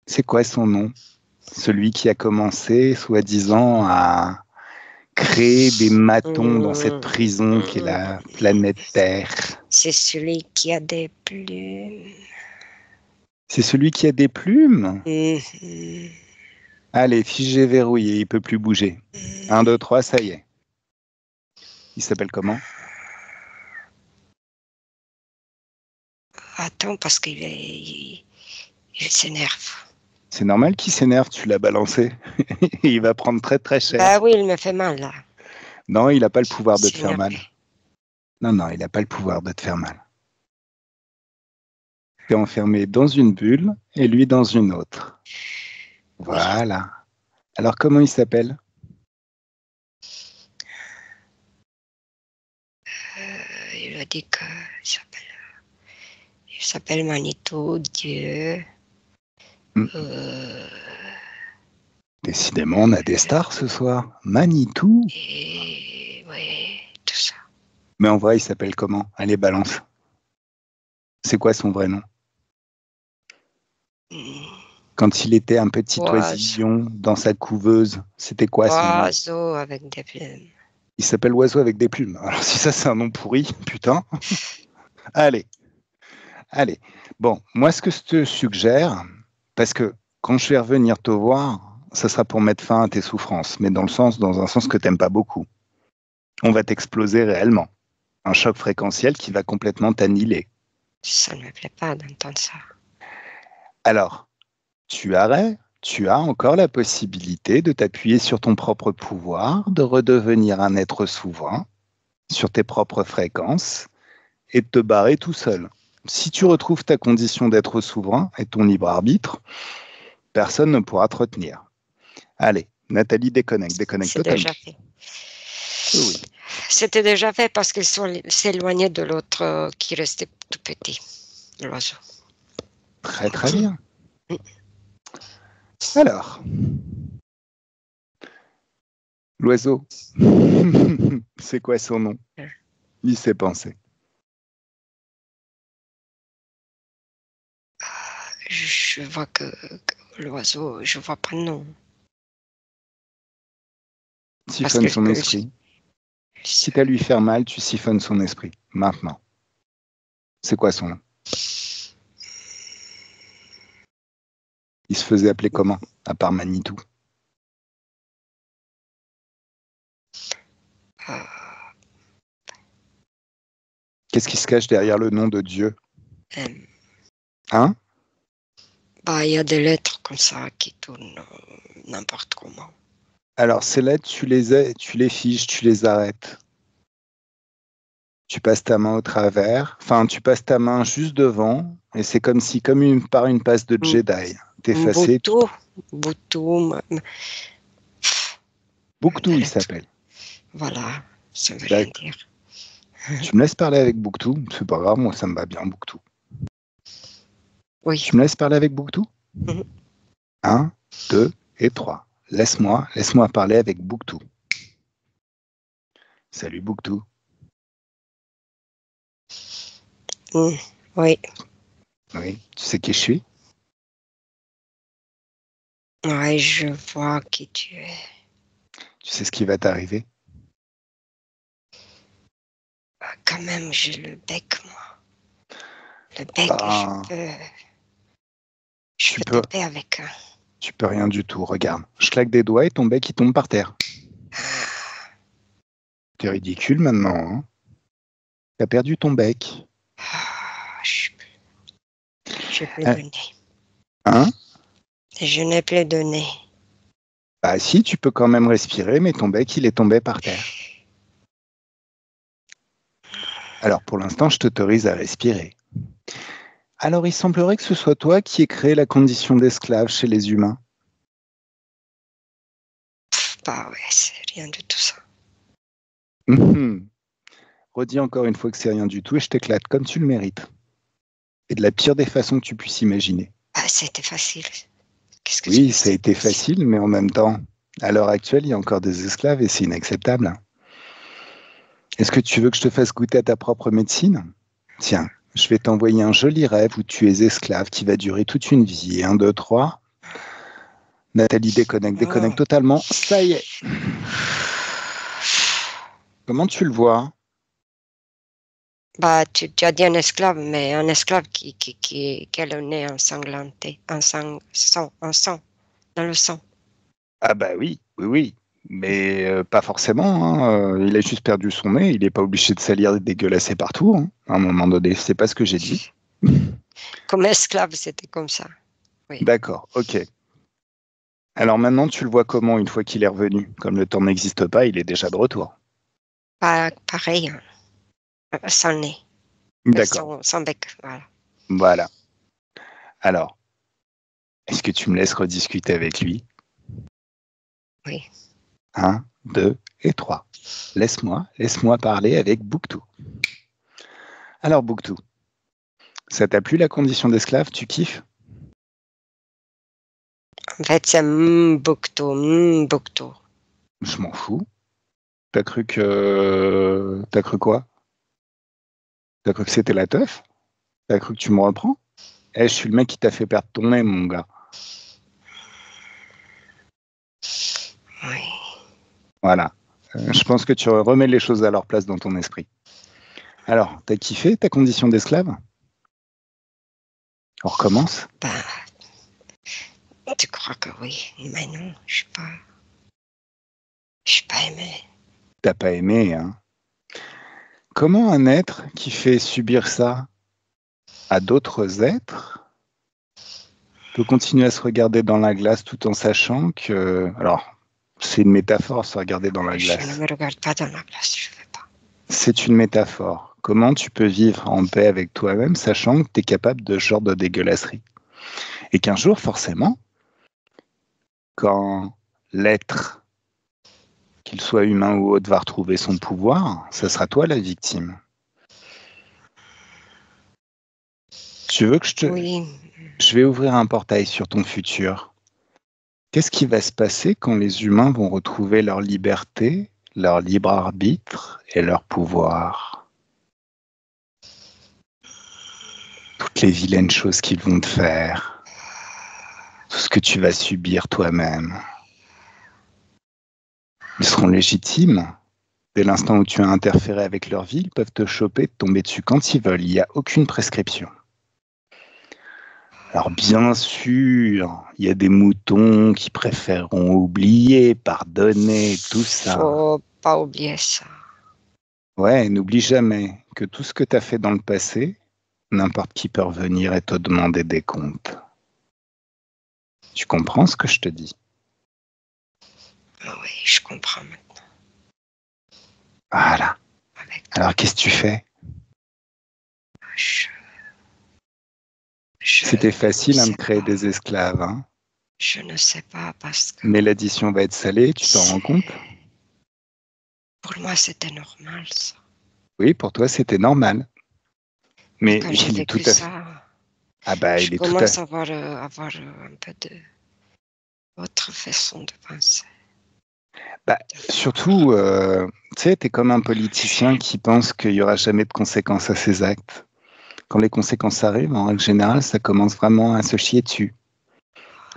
C'est quoi son nom? Celui qui a commencé, soi-disant, à créer des matons dans cette Hum, prison qu'est hum. la planète Terre. C'est celui qui a des plumes. C'est celui qui a des plumes? Mhm. Allez, figé verrouillé, il peut plus bouger. 1, 2, 3, ça y est. Il s'appelle comment? Attends, parce il s'énerve. C'est normal qu'il s'énerve, tu l'as balancé. Il va prendre très très cher. Bah oui, il me fait mal là. Non, il n'a pas le Il pouvoir de te s'est faire mal. énervé. Non, non, il n'a pas le pouvoir de te faire mal. Tu es enfermé dans une bulle et lui dans une autre. Oui. Voilà. Alors, comment il s'appelle? Il a dit il s'appelle Manitou, Dieu. Euh, Décidément, on a des stars ce soir. Manitou. et oui, tout ça. Mais en vrai, il s'appelle comment? Allez, balance. C'est quoi son vrai nom? Quand il était un petit oisillon dans sa couveuse, c'était quoi son nom? Oiseau avec des plumes. Il s'appelle Oiseau avec des plumes. Alors si ça c'est un nom pourri, putain. Allez, allez. Bon, moi ce que je te suggère, parce que quand je vais revenir te voir, ça sera pour mettre fin à tes souffrances, mais dans un sens que t'aimes pas beaucoup. On va t'exploser réellement. Un choc fréquentiel qui va complètement t'annihiler. Ça ne me plaît pas d'entendre ça. Alors, tu as encore la possibilité de t'appuyer sur ton propre pouvoir, de redevenir un être souverain, sur tes propres fréquences, et de te barrer tout seul. Si tu retrouves ta condition d'être souverain et ton libre arbitre, personne ne pourra te retenir. Allez, Nathalie, déconnecte C'est totalement. déjà fait. Oui. C'était déjà fait parce qu'ils s'éloignaient de l'autre qui restait tout petit, l'oiseau. Très très bien. Alors, l'oiseau, c'est quoi son nom? Il s'est pensé. Je vois que l'oiseau, je vois pas le nom. Siphonne son esprit. Quitte à lui faire mal, tu siphonnes son esprit. Maintenant. C'est quoi son nom? Il se faisait appeler comment, à part Manitou? Qu'est-ce qui se cache derrière le nom de Dieu? Hein? Bah, il y a des lettres comme ça qui tournent n'importe comment. Alors, ces lettres, tu les fiches, tu les arrêtes. Tu passes ta main au travers, enfin, tu passes ta main juste devant, et c'est comme si, par une passe de Jedi, t'effaçais. Boutou, Bouktou, il s'appelle. voilà, ça veut rien dire. Tu me laisses parler avec Bouktou? C'est pas grave, moi, ça me va bien, Bouktou. Oui. Tu me laisses parler avec Bouktou? 1, 2 et 3. Laisse-moi parler avec Bouktou. Salut Bouktou. Oui. Oui, tu sais qui je suis? Oui, je vois qui tu es. Tu sais ce qui va t'arriver? Quand même, j'ai le bec, moi. Le bec, je peux taper avec. Tu peux rien du tout, regarde. Je claque des doigts et ton bec, il tombe par terre. T'es ridicule maintenant, hein? T'as perdu ton bec. J'ai plus de nez. Hein? Je n'ai plus de nez. Bah si, tu peux quand même respirer, mais ton bec, il est tombé par terre. Alors pour l'instant, je t'autorise à respirer. Alors il semblerait que ce soit toi qui aies créé la condition d'esclave chez les humains. Bah ouais, c'est rien du tout ça. Redis encore une fois que c'est rien du tout et je t'éclate comme tu le mérites. Et de la pire des façons que tu puisses imaginer. Ah, c'était facile. Oui, ça a été facile, mais en même temps, à l'heure actuelle, il y a encore des esclaves et c'est inacceptable. Est-ce que tu veux que je te fasse goûter à ta propre médecine? Tiens, je vais t'envoyer un joli rêve où tu es esclave qui va durer toute une vie. 1, 2, 3. Nathalie, déconnecte totalement. Ça y est. Comment tu le vois? Bah, tu as dit un esclave, mais un esclave qui a le nez ensanglanté, un sang, dans le sang. Ah bah oui. Mais pas forcément. Hein. Il a juste perdu son nez. Il n'est pas obligé de salir et de dégueulasser partout. Hein. À un moment donné, c'est pas ce que j'ai dit. Comme esclave, c'était comme ça. Oui. D'accord, ok. Alors maintenant, tu le vois comment une fois qu'il est revenu? Comme le temps n'existe pas, il est déjà de retour. Pareil, hein. Sans nez, D'accord, sans bec. Voilà. voilà. Alors, est-ce que tu me laisses rediscuter avec lui? Oui. 1, 2 et 3. Laisse-moi parler avec Bouktou. Alors Bouktou, ça t'a plu la condition d'esclave? Tu kiffes? En fait, c'est Mbuktu. Je m'en fous. T'as cru quoi? T'as cru que c'était la teuf? T'as cru que tu me reprends? Eh, je suis le mec qui t'a fait perdre ton nez, mon gars. Oui. Voilà. Je pense que tu remets les choses à leur place dans ton esprit. Alors, t'as kiffé ta condition d'esclave? On recommence? Ben, tu crois que oui, mais non, je suis pas aimée. T'as pas aimé, hein? Comment un être qui fait subir ça à d'autres êtres peut continuer à se regarder dans la glace tout en sachant que... Alors, c'est une métaphore, se regarder dans la Je ne glace. me regarde pas dans la glace, je ne veux pas. C'est une métaphore. Comment tu peux vivre en paix avec toi-même sachant que tu es capable de ce genre de dégueulasserie? Et qu'un jour, forcément, quand l'être, qu'il soit humain ou autre, va retrouver son pouvoir, ce sera toi la victime. Tu veux que Oui, je vais ouvrir un portail sur ton futur. Qu'est-ce qui va se passer quand les humains vont retrouver leur liberté, leur libre arbitre et leur pouvoir? Toutes les vilaines choses qu'ils vont te faire, tout ce que tu vas subir toi-même, ils seront légitimes. Dès l'instant où tu as interféré avec leur vie, ils peuvent te choper, te tomber dessus quand ils veulent. Il n'y a aucune prescription. Alors bien sûr, il y a des moutons qui préféreront oublier, pardonner, tout ça. faut pas oublier ça. Ouais, n'oublie jamais que tout ce que tu as fait dans le passé, n'importe qui peut revenir et te demander des comptes. Tu comprends ce que je te dis? Oui, je comprends maintenant. Voilà. Avec toi, Alors qu'est-ce que tu fais? je, C'était je ne facile de sais créer pas. des esclaves, hein? Je ne sais pas parce que Mais l'addition va être salée, tu t'en rends c'est, compte? pour moi, c'était normal, ça. Oui, pour toi, c'était normal. Mais Mais quand j'ai il est tout vécu à fait... ça, Ah bah, je il est tout à commence fait... à avoir un peu de votre façon de penser, Bah, de surtout, voir. tu sais, t'es comme un politicien J'ai- qui pense qu'il n'y aura jamais de conséquences à ses actes. Quand les conséquences arrivent, en règle générale, ça commence vraiment à se chier dessus.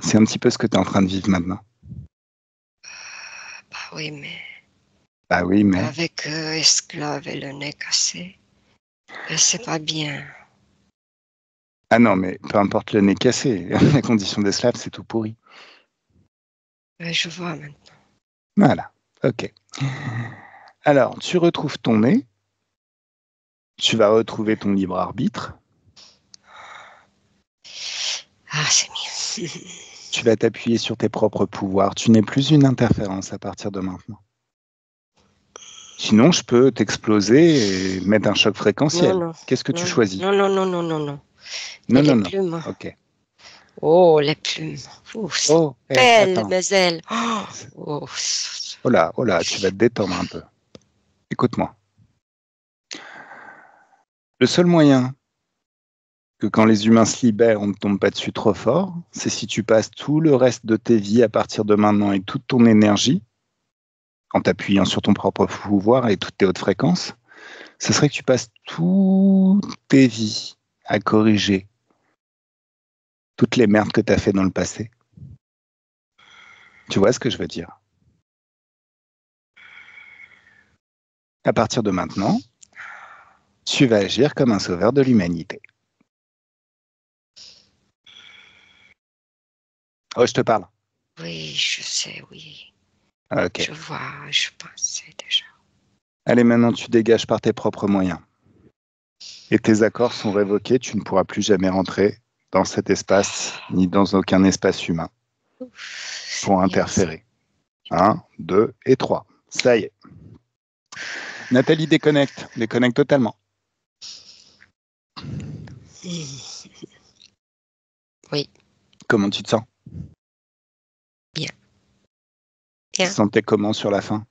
C'est un petit peu ce que tu es en train de vivre maintenant. Bah oui, mais Bah oui, mais... avec esclave et le nez cassé, et c'est pas bien. Ah non, mais peu importe le nez cassé, la condition d'esclave, c'est tout pourri. Mais je vois maintenant. Voilà, ok. Alors, tu retrouves ton nez, tu vas retrouver ton libre arbitre, Ah, c'est mieux. tu vas t'appuyer sur tes propres pouvoirs, tu n'es plus une interférence à partir de maintenant. Sinon, je peux t'exploser et mettre un choc Non, fréquentiel. non, Qu'est-ce que tu non, choisis? non, non, non, non, non, non. Et Non, les non, non. plumes. Ok. Oh, les plumes. Ouh, c'est Oh, belle, attends. mes ailes. Oh, Oh là, tu vas te détendre un peu. Écoute-moi. Le seul moyen que quand les humains se libèrent, on ne tombe pas dessus trop fort, c'est si tu passes tout le reste de tes vies à partir de maintenant et toute ton énergie, en t'appuyant sur ton propre pouvoir et toutes tes hautes fréquences, ce serait que tu passes toutes tes vies à corriger toutes les merdes que tu as fait dans le passé. Tu vois ce que je veux dire? À partir de maintenant, tu vas agir comme un sauveur de l'humanité. Oh, je te parle. oui, je sais, oui. Ok. Je vois, je pensais déjà. Allez, maintenant, tu dégages par tes propres moyens. et tes accords sont révoqués, tu ne pourras plus jamais rentrer dans cet espace, ni dans aucun espace humain pour interférer. 1, 2 et 3. Ça y est. Nathalie, déconnecte totalement. Oui. Comment tu te sens? Bien. Tu te sentais comment sur la fin?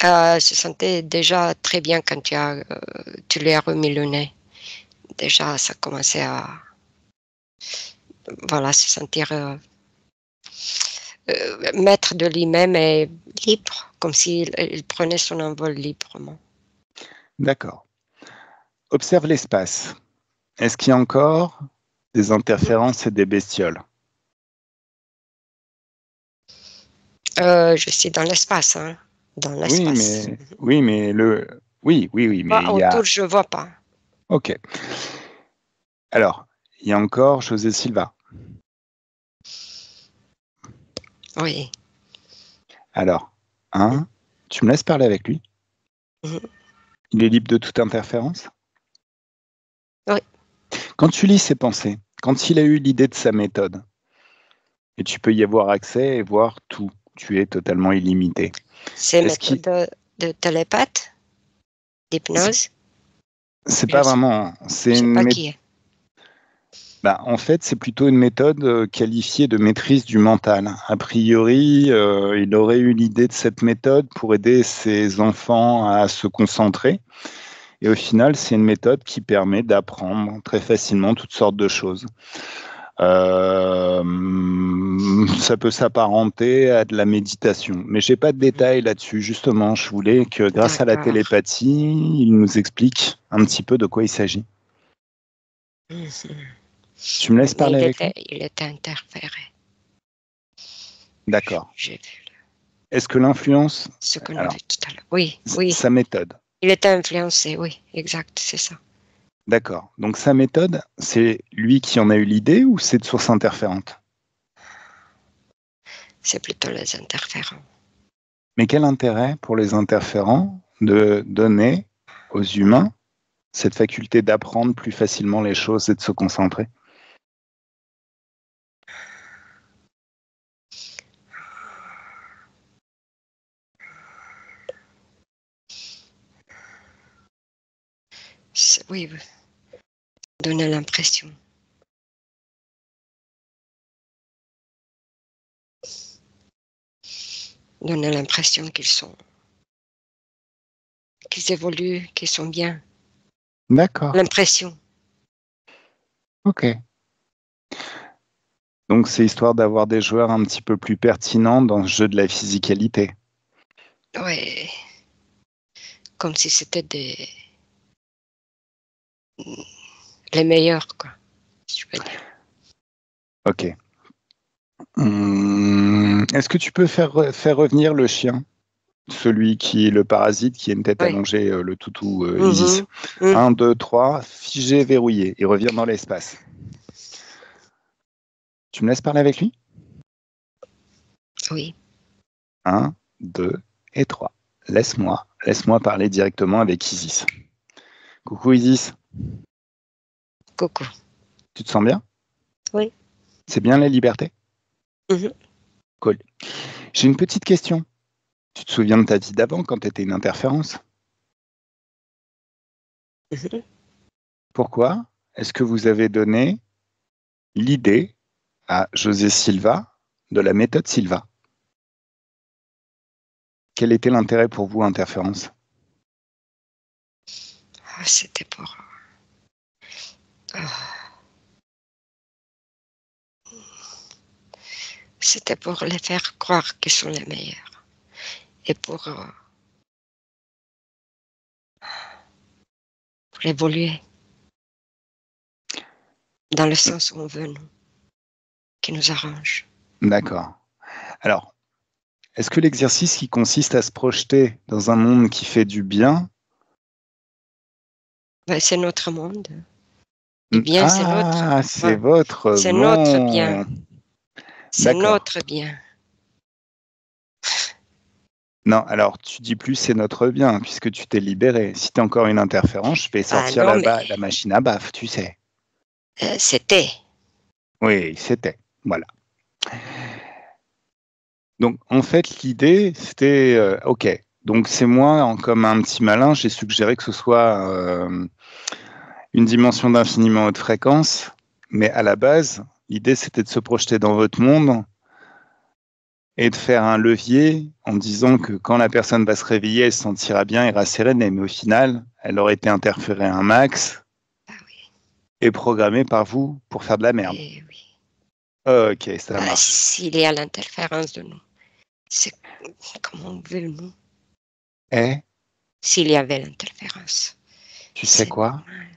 Je sentais déjà très bien quand tu lui as remis le nez. Déjà, ça commençait à se sentir maître de lui-même et libre, comme s'il il prenait son envol librement. D'accord. Observe l'espace. Est-ce qu'il y a encore des interférences et des bestioles? Je suis dans l'espace, hein, dans Oui, l'espace. mais mais il y Autour, a... je vois pas. Ok. Alors, il y a encore José Silva. Oui. Alors, tu me laisses parler avec lui? Il est libre de toute interférence? Oui. Quand tu lis ses pensées, quand il a eu l'idée de sa méthode, et tu peux y avoir accès et voir tout, tu es totalement illimité. C'est méthode de télépathe, d'hypnose. C'est pas vraiment. Je sais pas qui est. En fait, c'est plutôt une méthode qualifiée de maîtrise du mental. A priori, il aurait eu l'idée de cette méthode pour aider ses enfants à se concentrer. Et au final, c'est une méthode qui permet d'apprendre très facilement toutes sortes de choses. Ça peut s'apparenter à de la méditation, mais j'ai pas de détails là-dessus. Justement, je voulais que grâce à la télépathie, il nous explique un petit peu de quoi il s'agit. Tu me laisses parler avec lui? Il était interféré. D'accord. J'ai vu. Est-ce que l'influence... Ce qu'on a vu tout à l'heure. Oui. Sa méthode. Il était influencé, oui, exact, c'est ça. D'accord. Donc sa méthode, c'est lui qui en a eu l'idée ou c'est de source interférente? C'est plutôt les interférents. Mais quel intérêt pour les interférents de donner aux humains cette faculté d'apprendre plus facilement les choses et de se concentrer? Oui, donner l'impression. Donner l'impression qu'ils évoluent, qu'ils sont bien. D'accord. L'impression. Ok. Donc c'est histoire d'avoir des joueurs un petit peu plus pertinents dans le jeu de la physicalité. Oui. Comme si c'était les meilleurs, quoi, si je peux dire. Ok. Est-ce que tu peux faire revenir le chien? Celui qui est le parasite, qui a une tête allongée, le toutou Isis. 1, 2, 3, figé, verrouillé. Il revient dans l'espace. Tu me laisses parler avec lui? Oui. 1, 2 et 3. Laisse-moi parler directement avec Isis. Coucou Isis. Coucou. Tu te sens bien? Oui. C'est bien la liberté? Cool. J'ai une petite question. Tu te souviens de ta vie d'avant quand tu étais une interférence? Pourquoi est-ce que vous avez donné l'idée à José Silva de la méthode Silva? Quel était l'intérêt pour vous, interférence? C'était pour... C'était pour les faire croire qu'ils sont les meilleurs. Et pour évoluer dans le sens où on veut, nous, qui nous arrange. D'accord. Alors, est-ce que l'exercice qui consiste à se projeter dans un monde qui fait du bien... C'est notre monde. Le bien, c'est notre. Ah, c'est votre C'est monde. notre bien. C'est notre bien. Non, alors tu dis plus c'est notre bien, puisque tu t'es libéré. Si tu as encore une interférence, je vais Ah sortir non, mais la machine à baffe, tu sais. c'était. Oui, c'était. Voilà. Donc, en fait, l'idée, c'était, OK, donc c'est moi, comme un petit malin, j'ai suggéré que ce soit une dimension d'infiniment haute fréquence, mais à la base, l'idée, c'était de se projeter dans votre monde et de faire un levier en disant que quand la personne va se réveiller, elle se sentira bien, ira sérénée, mais au final, elle aurait été interférée un max Ah oui, et programmée par vous pour faire de la merde. eh oui. OK, ça Bah, marche. s'il y a l'interférence de nous, c'est comment on veut le mot. Eh, S'il y avait l'interférence, tu sais c'est quoi? normal.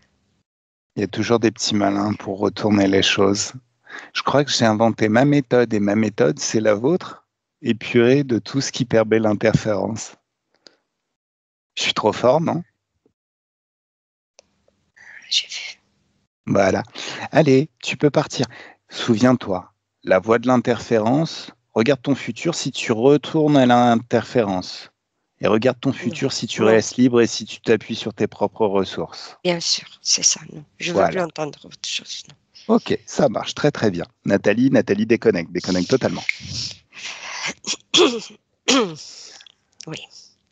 Il y a toujours des petits malins pour retourner les choses. Je crois que j'ai inventé ma méthode et ma méthode, c'est la vôtre, épurée de tout ce qui permet l'interférence. Je suis trop fort, non? J'ai vu. Voilà. Allez, tu peux partir. Souviens-toi, la voie de l'interférence, regarde ton futur si tu retournes à l'interférence. Et regarde ton Non, futur si tu non, restes libre et si tu t'appuies sur tes propres ressources. bien sûr, c'est ça, non. Je veux plus Voilà. entendre autre chose, non. Ok, ça marche très très bien. Nathalie, déconnecte totalement. Oui.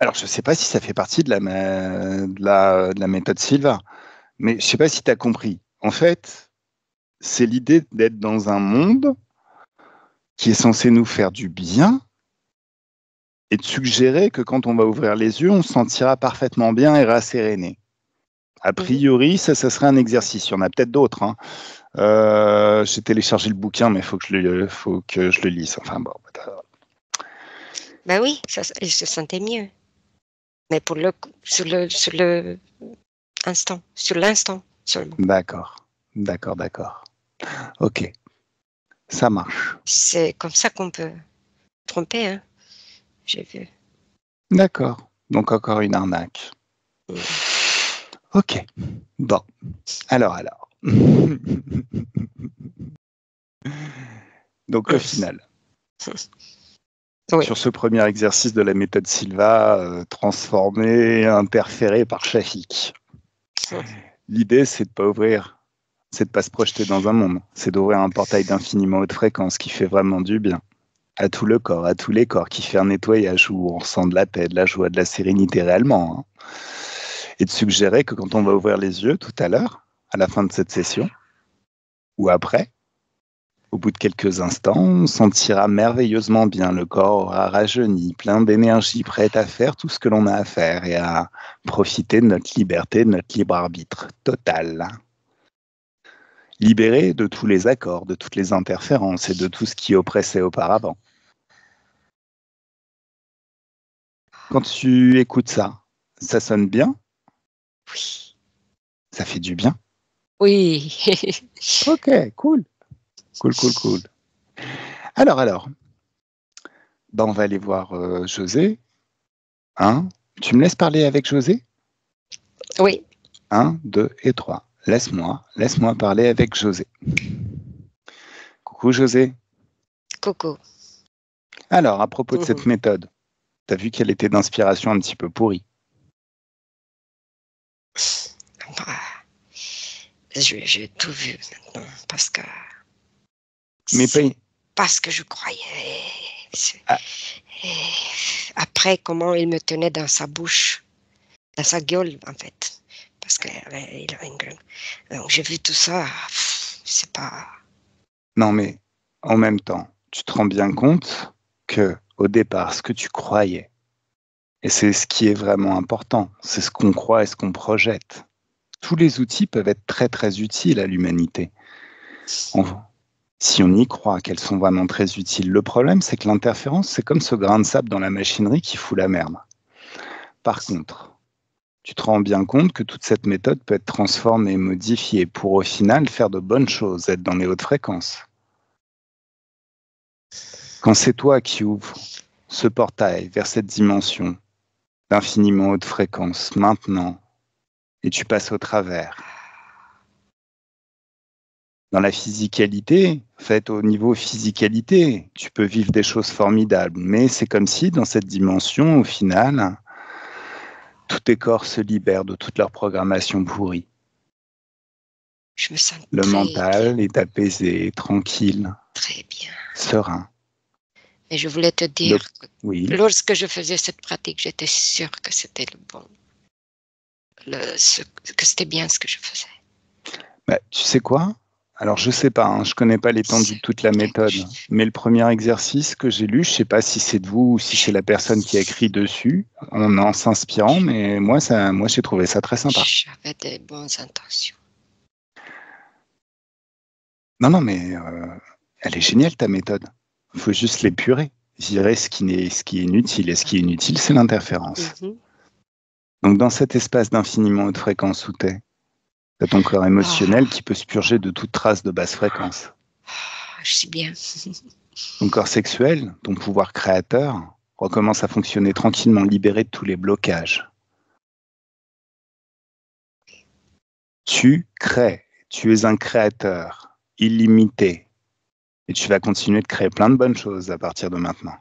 Alors, je ne sais pas si ça fait partie de la méthode Silva, mais je ne sais pas si tu as compris. En fait, c'est l'idée d'être dans un monde qui est censé nous faire du bien et de suggérer que quand on va ouvrir les yeux, on se sentira parfaitement bien et rasséréné. A Mhm. priori, ça serait un exercice. Il y en a peut-être d'autres, hein. J'ai téléchargé le bouquin, mais il faut que je le lise. Enfin bon. Ben oui, ça, il se sentait mieux. Mais pour le, sur le instant, sur l'instant seulement. D'accord, d'accord. Ok, ça marche. C'est comme ça qu'on peut tromper, hein. J'ai vu. D'accord. Donc encore une arnaque. Mm. Ok. Bon. Alors. Donc au final, Oui. sur ce premier exercice de la méthode Silva, transformé, interféré par Shafik, l'idée c'est de pas se projeter dans un monde, c'est d'ouvrir un portail d'infiniment haute fréquence qui fait vraiment du bien à tout le corps, à tous les corps, qui fait un nettoyage où on ressent de la paix, de la joie, de la sérénité réellement, hein. Et de suggérer que quand on va ouvrir les yeux tout à l'heure, à la fin de cette session, ou après, au bout de quelques instants, on sentira merveilleusement bien, le corps aura rajeuni, plein d'énergie, prêt à faire tout ce que l'on a à faire et à profiter de notre liberté, de notre libre arbitre total. Libéré de tous les accords, de toutes les interférences et de tout ce qui oppressait auparavant. Quand tu écoutes ça, ça sonne bien, Oui. ça fait du bien. Oui. Ok, cool. Cool. Alors, ben on va aller voir José. Hein? Tu me laisses parler avec José? Oui. 1, 2 et 3. Laisse-moi parler avec José. Coucou José. Coucou. Alors, à propos de cette Mhm. méthode, tu as vu qu'elle était d'inspiration un petit peu pourrie. Bah, j'ai tout vu maintenant parce que Mais pas... c'est pas ce que je croyais. Ah, Et après, comment il me tenait dans sa bouche, dans sa gueule, en fait. Parce qu'il a une gueule. Donc, j'ai vu tout ça. C'est pas. non, mais en même temps, tu te rends bien compte que au départ, ce que tu croyais, et c'est ce qui est vraiment important, c'est ce qu'on croit et ce qu'on projette. Tous les outils peuvent être très très utiles à l'humanité. On- Si on y croit qu'elles sont vraiment très utiles. Le problème, c'est que l'interférence, c'est comme ce grain de sable dans la machinerie qui fout la merde. Par contre, tu te rends bien compte que toute cette méthode peut être transformée, modifiée pour au final faire de bonnes choses, être dans les hautes fréquences. Quand c'est toi qui ouvres ce portail vers cette dimension d'infiniment haute fréquence maintenant, et tu passes au travers, Dans la physicalité, en fait, au niveau physicalité, tu peux vivre des choses formidables, mais c'est comme si dans cette dimension, au final, tous tes corps se libèrent de toute leur programmation pourrie. Je me sens Le très bien, mental est apaisé, tranquille, très bien. serein. Et je voulais te Le... dire que Oui. lorsque je faisais cette pratique, j'étais sûre que c'était le bon, que c'était bien ce que je faisais. Bah, tu sais quoi? Alors, je sais pas, hein, je connais pas l'étendue de toute la méthode, mais le premier exercice que j'ai lu, je sais pas si c'est de vous ou si c'est la personne qui a écrit dessus, en s'inspirant, mais moi, j'ai trouvé ça très sympa. J'avais des bonnes intentions. Non, mais elle est géniale ta méthode. Il faut juste l'épurer, virer ce qui est inutile, et ce qui est inutile, c'est l'interférence. Donc, dans cet espace d'infiniment haute fréquence où t'es, t'as ton corps émotionnel qui peut se purger de toute trace de basse fréquence. Je suis bien. Ton corps sexuel, ton pouvoir créateur, recommence à fonctionner tranquillement, libéré de tous les blocages. Tu crées, tu es un créateur illimité, et tu vas continuer de créer plein de bonnes choses à partir de maintenant.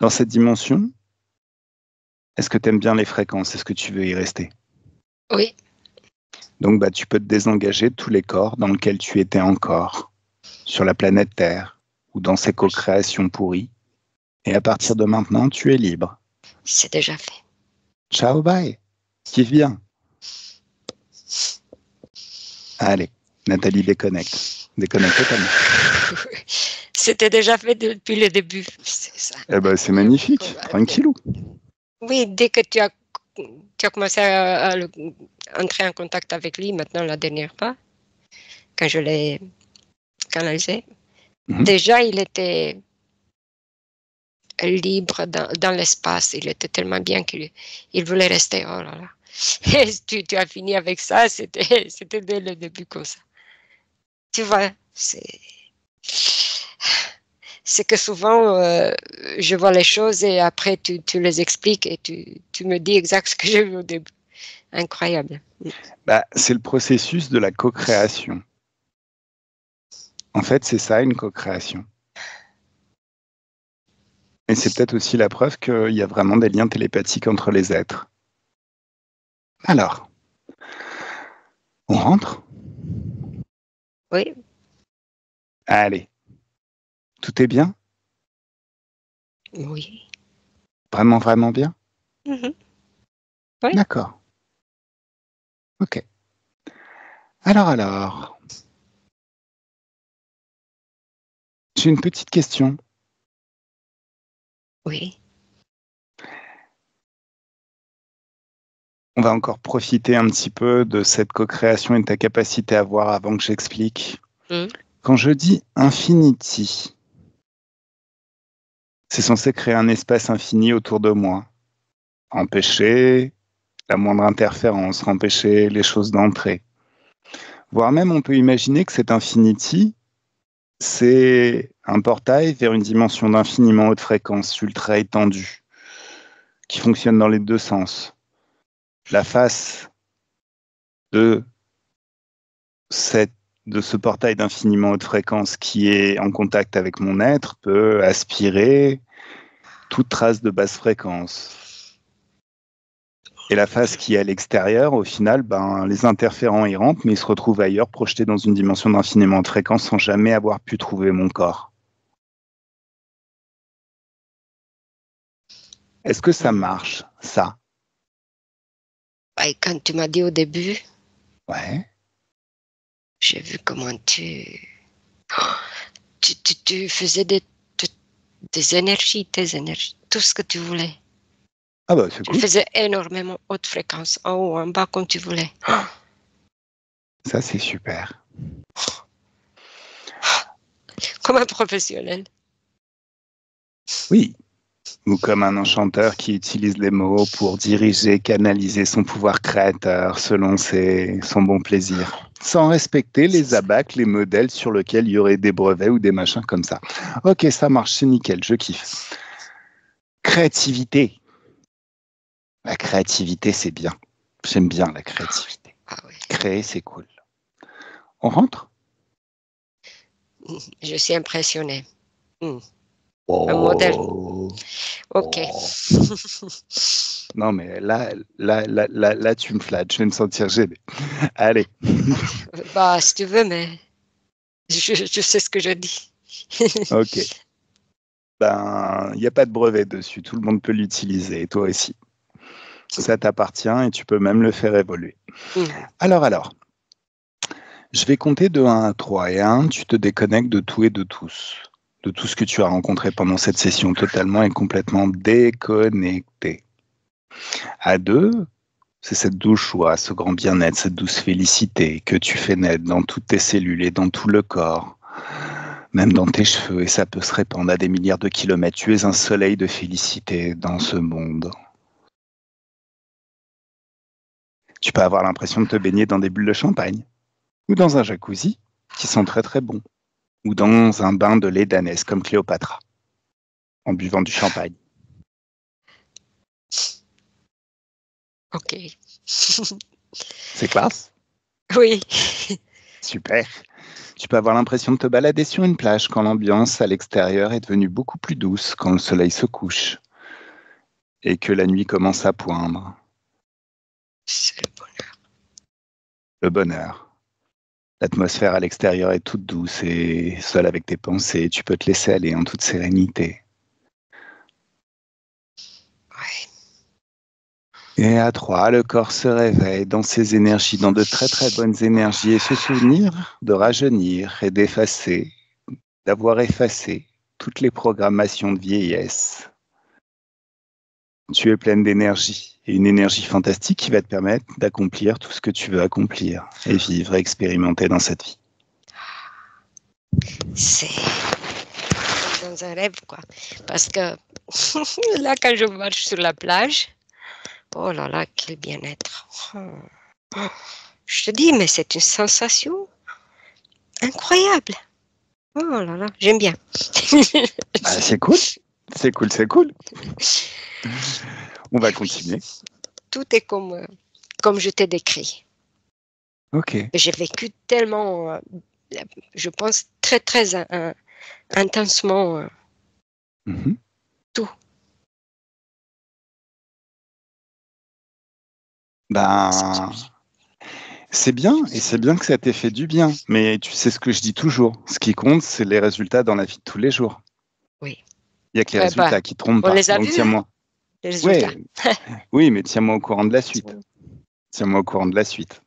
Dans cette dimension, est-ce que tu aimes bien les fréquences? Est-ce que tu veux y rester? Oui. Donc, tu peux te désengager de tous les corps dans lesquels tu étais encore, sur la planète Terre, ou dans ces co-créations pourries. Et à partir de maintenant, tu es libre. C'est déjà fait. Ciao, bye. Kiffe bien. Allez, Nathalie déconnecte. Déconnecte totalement. C'était déjà fait depuis le début. C'est ça. Eh ben, c'est magnifique. Tranquillou. Oui, dès que tu as commencé à entrer en contact avec lui, maintenant la dernière fois, quand je l'ai canalisé, déjà il était libre dans l'espace. Il était tellement bien qu'il voulait rester. Oh là là. Et tu as fini avec ça, c'était dès le début comme ça. Tu vois, c'est que souvent, je vois les choses et après, tu les expliques et tu me dis exact ce que j'ai vu au début. Incroyable. C'est le processus de la co-création. En fait, c'est ça, une co-création. Et c'est peut-être aussi la preuve qu'il y a vraiment des liens télépathiques entre les êtres. Alors, on rentre? Oui. Allez. Tout est bien? Oui. Vraiment, vraiment bien? Oui. D'accord. Ok. Alors. J'ai une petite question. Oui. On va encore profiter un petit peu de cette co-création et de ta capacité à voir avant que j'explique. Quand je dis infinity, c'est censé créer un espace infini autour de moi. Empêcher la moindre interférence, empêcher les choses d'entrer. Voire même, on peut imaginer que cet infinity, c'est un portail vers une dimension d'infiniment haute fréquence, ultra étendue, qui fonctionne dans les deux sens. La face de ce portail d'infiniment haute fréquence qui est en contact avec mon être peut aspirer toute trace de basse fréquence. Et la face qui est à l'extérieur, au final, les interférents y rentrent, mais ils se retrouvent ailleurs, projetés dans une dimension d'infiniment haute fréquence sans jamais avoir pu trouver mon corps. Est-ce que ça marche, ça? Quand tu m'as dit au début, Ouais. j'ai vu comment tu faisais des énergies, tes énergies, tout ce que tu voulais. Ah c'est cool. Tu faisais énormément haute fréquence, en haut, en bas, comme tu voulais. Ça, c'est super. Comme un professionnel. Oui. Ou comme un enchanteur qui utilise les mots pour diriger, canaliser son pouvoir créateur selon son bon plaisir, sans respecter les abacs, les modèles sur lesquels il y aurait des brevets ou des machins comme ça. Ok, ça marche, c'est nickel, je kiffe. Créativité. La créativité, c'est bien. J'aime bien la créativité. Créer, c'est cool. On rentre? Je suis impressionnée. Un modèle. Oh, Ok. oh. Non, mais là, tu me flattes, je vais me sentir gêné. Allez. Bah, si tu veux, mais je sais ce que je dis. Ok. Ben, il n'y a pas de brevet dessus, tout le monde peut l'utiliser, et toi aussi. Ça t'appartient et tu peux même le faire évoluer. Alors, je vais compter de 1 à 3 et 1, tu te déconnectes de tout et de tous. De tout ce que tu as rencontré pendant cette session, totalement et complètement déconnecté. À 2, c'est cette douce joie, ce grand bien-être, cette douce félicité que tu fais naître dans toutes tes cellules et dans tout le corps, même dans tes cheveux, et ça peut se répandre à des milliards de kilomètres. Tu es un soleil de félicité dans ce monde. Tu peux avoir l'impression de te baigner dans des bulles de champagne, ou dans un jacuzzi, qui sont très très bons, ou dans un bain de lait d'ânesse comme Cléopâtre, en buvant du champagne. Ok. C'est classe? Oui. Super. Tu peux avoir l'impression de te balader sur une plage quand l'ambiance à l'extérieur est devenue beaucoup plus douce quand le soleil se couche et que la nuit commence à poindre. C'est le bonheur. Le bonheur. L'atmosphère à l'extérieur est toute douce et seule avec tes pensées, tu peux te laisser aller en toute sérénité. Ouais. Et à 3, le corps se réveille dans ses énergies, dans de très très bonnes énergies, et se souvenir de rajeunir et d'effacer, d'avoir effacé toutes les programmations de vieillesse. Tu es pleine d'énergie, et une énergie fantastique qui va te permettre d'accomplir tout ce que tu veux accomplir, et vivre et expérimenter dans cette vie. C'est comme dans un rêve, quoi. Parce que là, quand je marche sur la plage, oh là là, quel bien-être. Je te dis, mais c'est une sensation incroyable. Oh là là, j'aime bien. Ah, c'est cool, c'est cool, c'est cool. On va continuer. Tout est comme je t'ai décrit. Ok. J'ai vécu tellement, je pense, très, très intensement tout. Ben, c'est bien, et c'est bien que ça t'ait fait du bien. Mais tu sais ce que je dis toujours, ce qui compte, c'est les résultats dans la vie de tous les jours. Oui. Il n'y a que les résultats qui ne trompent On pas. les a Donc vus, hein, tiens-moi. les résultats. Ouais, oui, mais tiens-moi au courant de la suite. Tiens-moi au courant de la suite.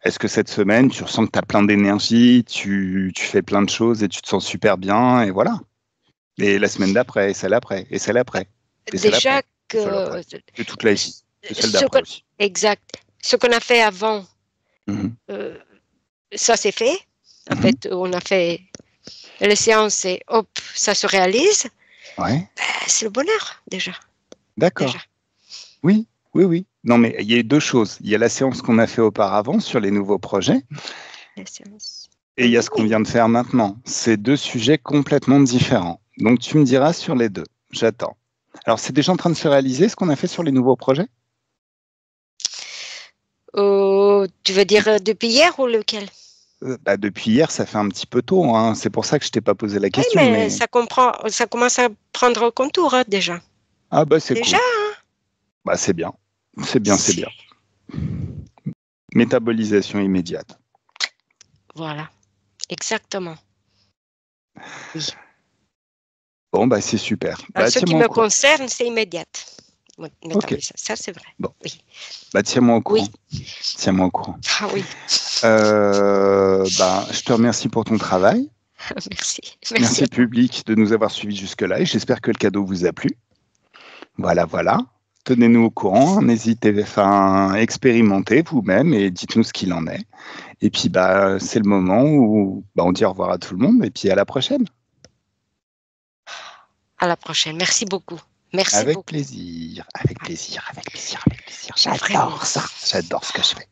Est-ce que cette semaine, tu ressens que tu as plein d'énergie, tu fais plein de choses et tu te sens super bien, et voilà. Et la semaine d'après, et celle après, et celle après, et celle Déjà après, et celle que après, et toute la vie, et celle d'après aussi. exact. Ce qu'on a fait avant, ça c'est fait. En fait, on a fait les séances et hop, ça se réalise. Ouais. C'est le bonheur déjà. D'accord. Oui, oui, oui. Non, mais il y a eu deux choses. Il y a la séance qu'on a fait auparavant sur les nouveaux projets, Les séances. et il y a ce qu'on vient de faire maintenant. C'est deux sujets complètement différents. Donc tu me diras sur les deux. J'attends. Alors c'est déjà en train de se réaliser ce qu'on a fait sur les nouveaux projets? Tu veux dire depuis hier ou lequel? Bah, depuis hier, ça fait un petit peu tôt, hein. C'est pour ça que je t'ai pas posé la Oui, question. mais Mais ça commence à prendre contour hein, déjà. ah bah c'est Déjà, cool. Bah c'est bien. C'est bien, c'est bien. c'est... Métabolisation immédiate. Voilà, exactement. Oui. Bon bah c'est super. En Bah ce qui tiens-moi au me courant. concerne, c'est immédiate. Ok. Ça, c'est vrai. Bon. Oui. Bah tiens-moi au courant. Oui. Tiens-moi au courant. Ah oui. Bah je te remercie pour ton travail. Merci. Merci à toi. public de nous avoir suivis jusque-là et j'espère que le cadeau vous a plu. Voilà, voilà. Tenez-nous au courant, n'hésitez, enfin, expérimentez vous-même et dites-nous ce qu'il en est. Et puis, bah, c'est le moment où bah, on dit au revoir à tout le monde et puis à la prochaine. À la prochaine. Merci beaucoup. Merci Avec beaucoup. plaisir, avec plaisir, avec plaisir, avec plaisir. Vraiment. J'adore ça, j'adore ce que je fais.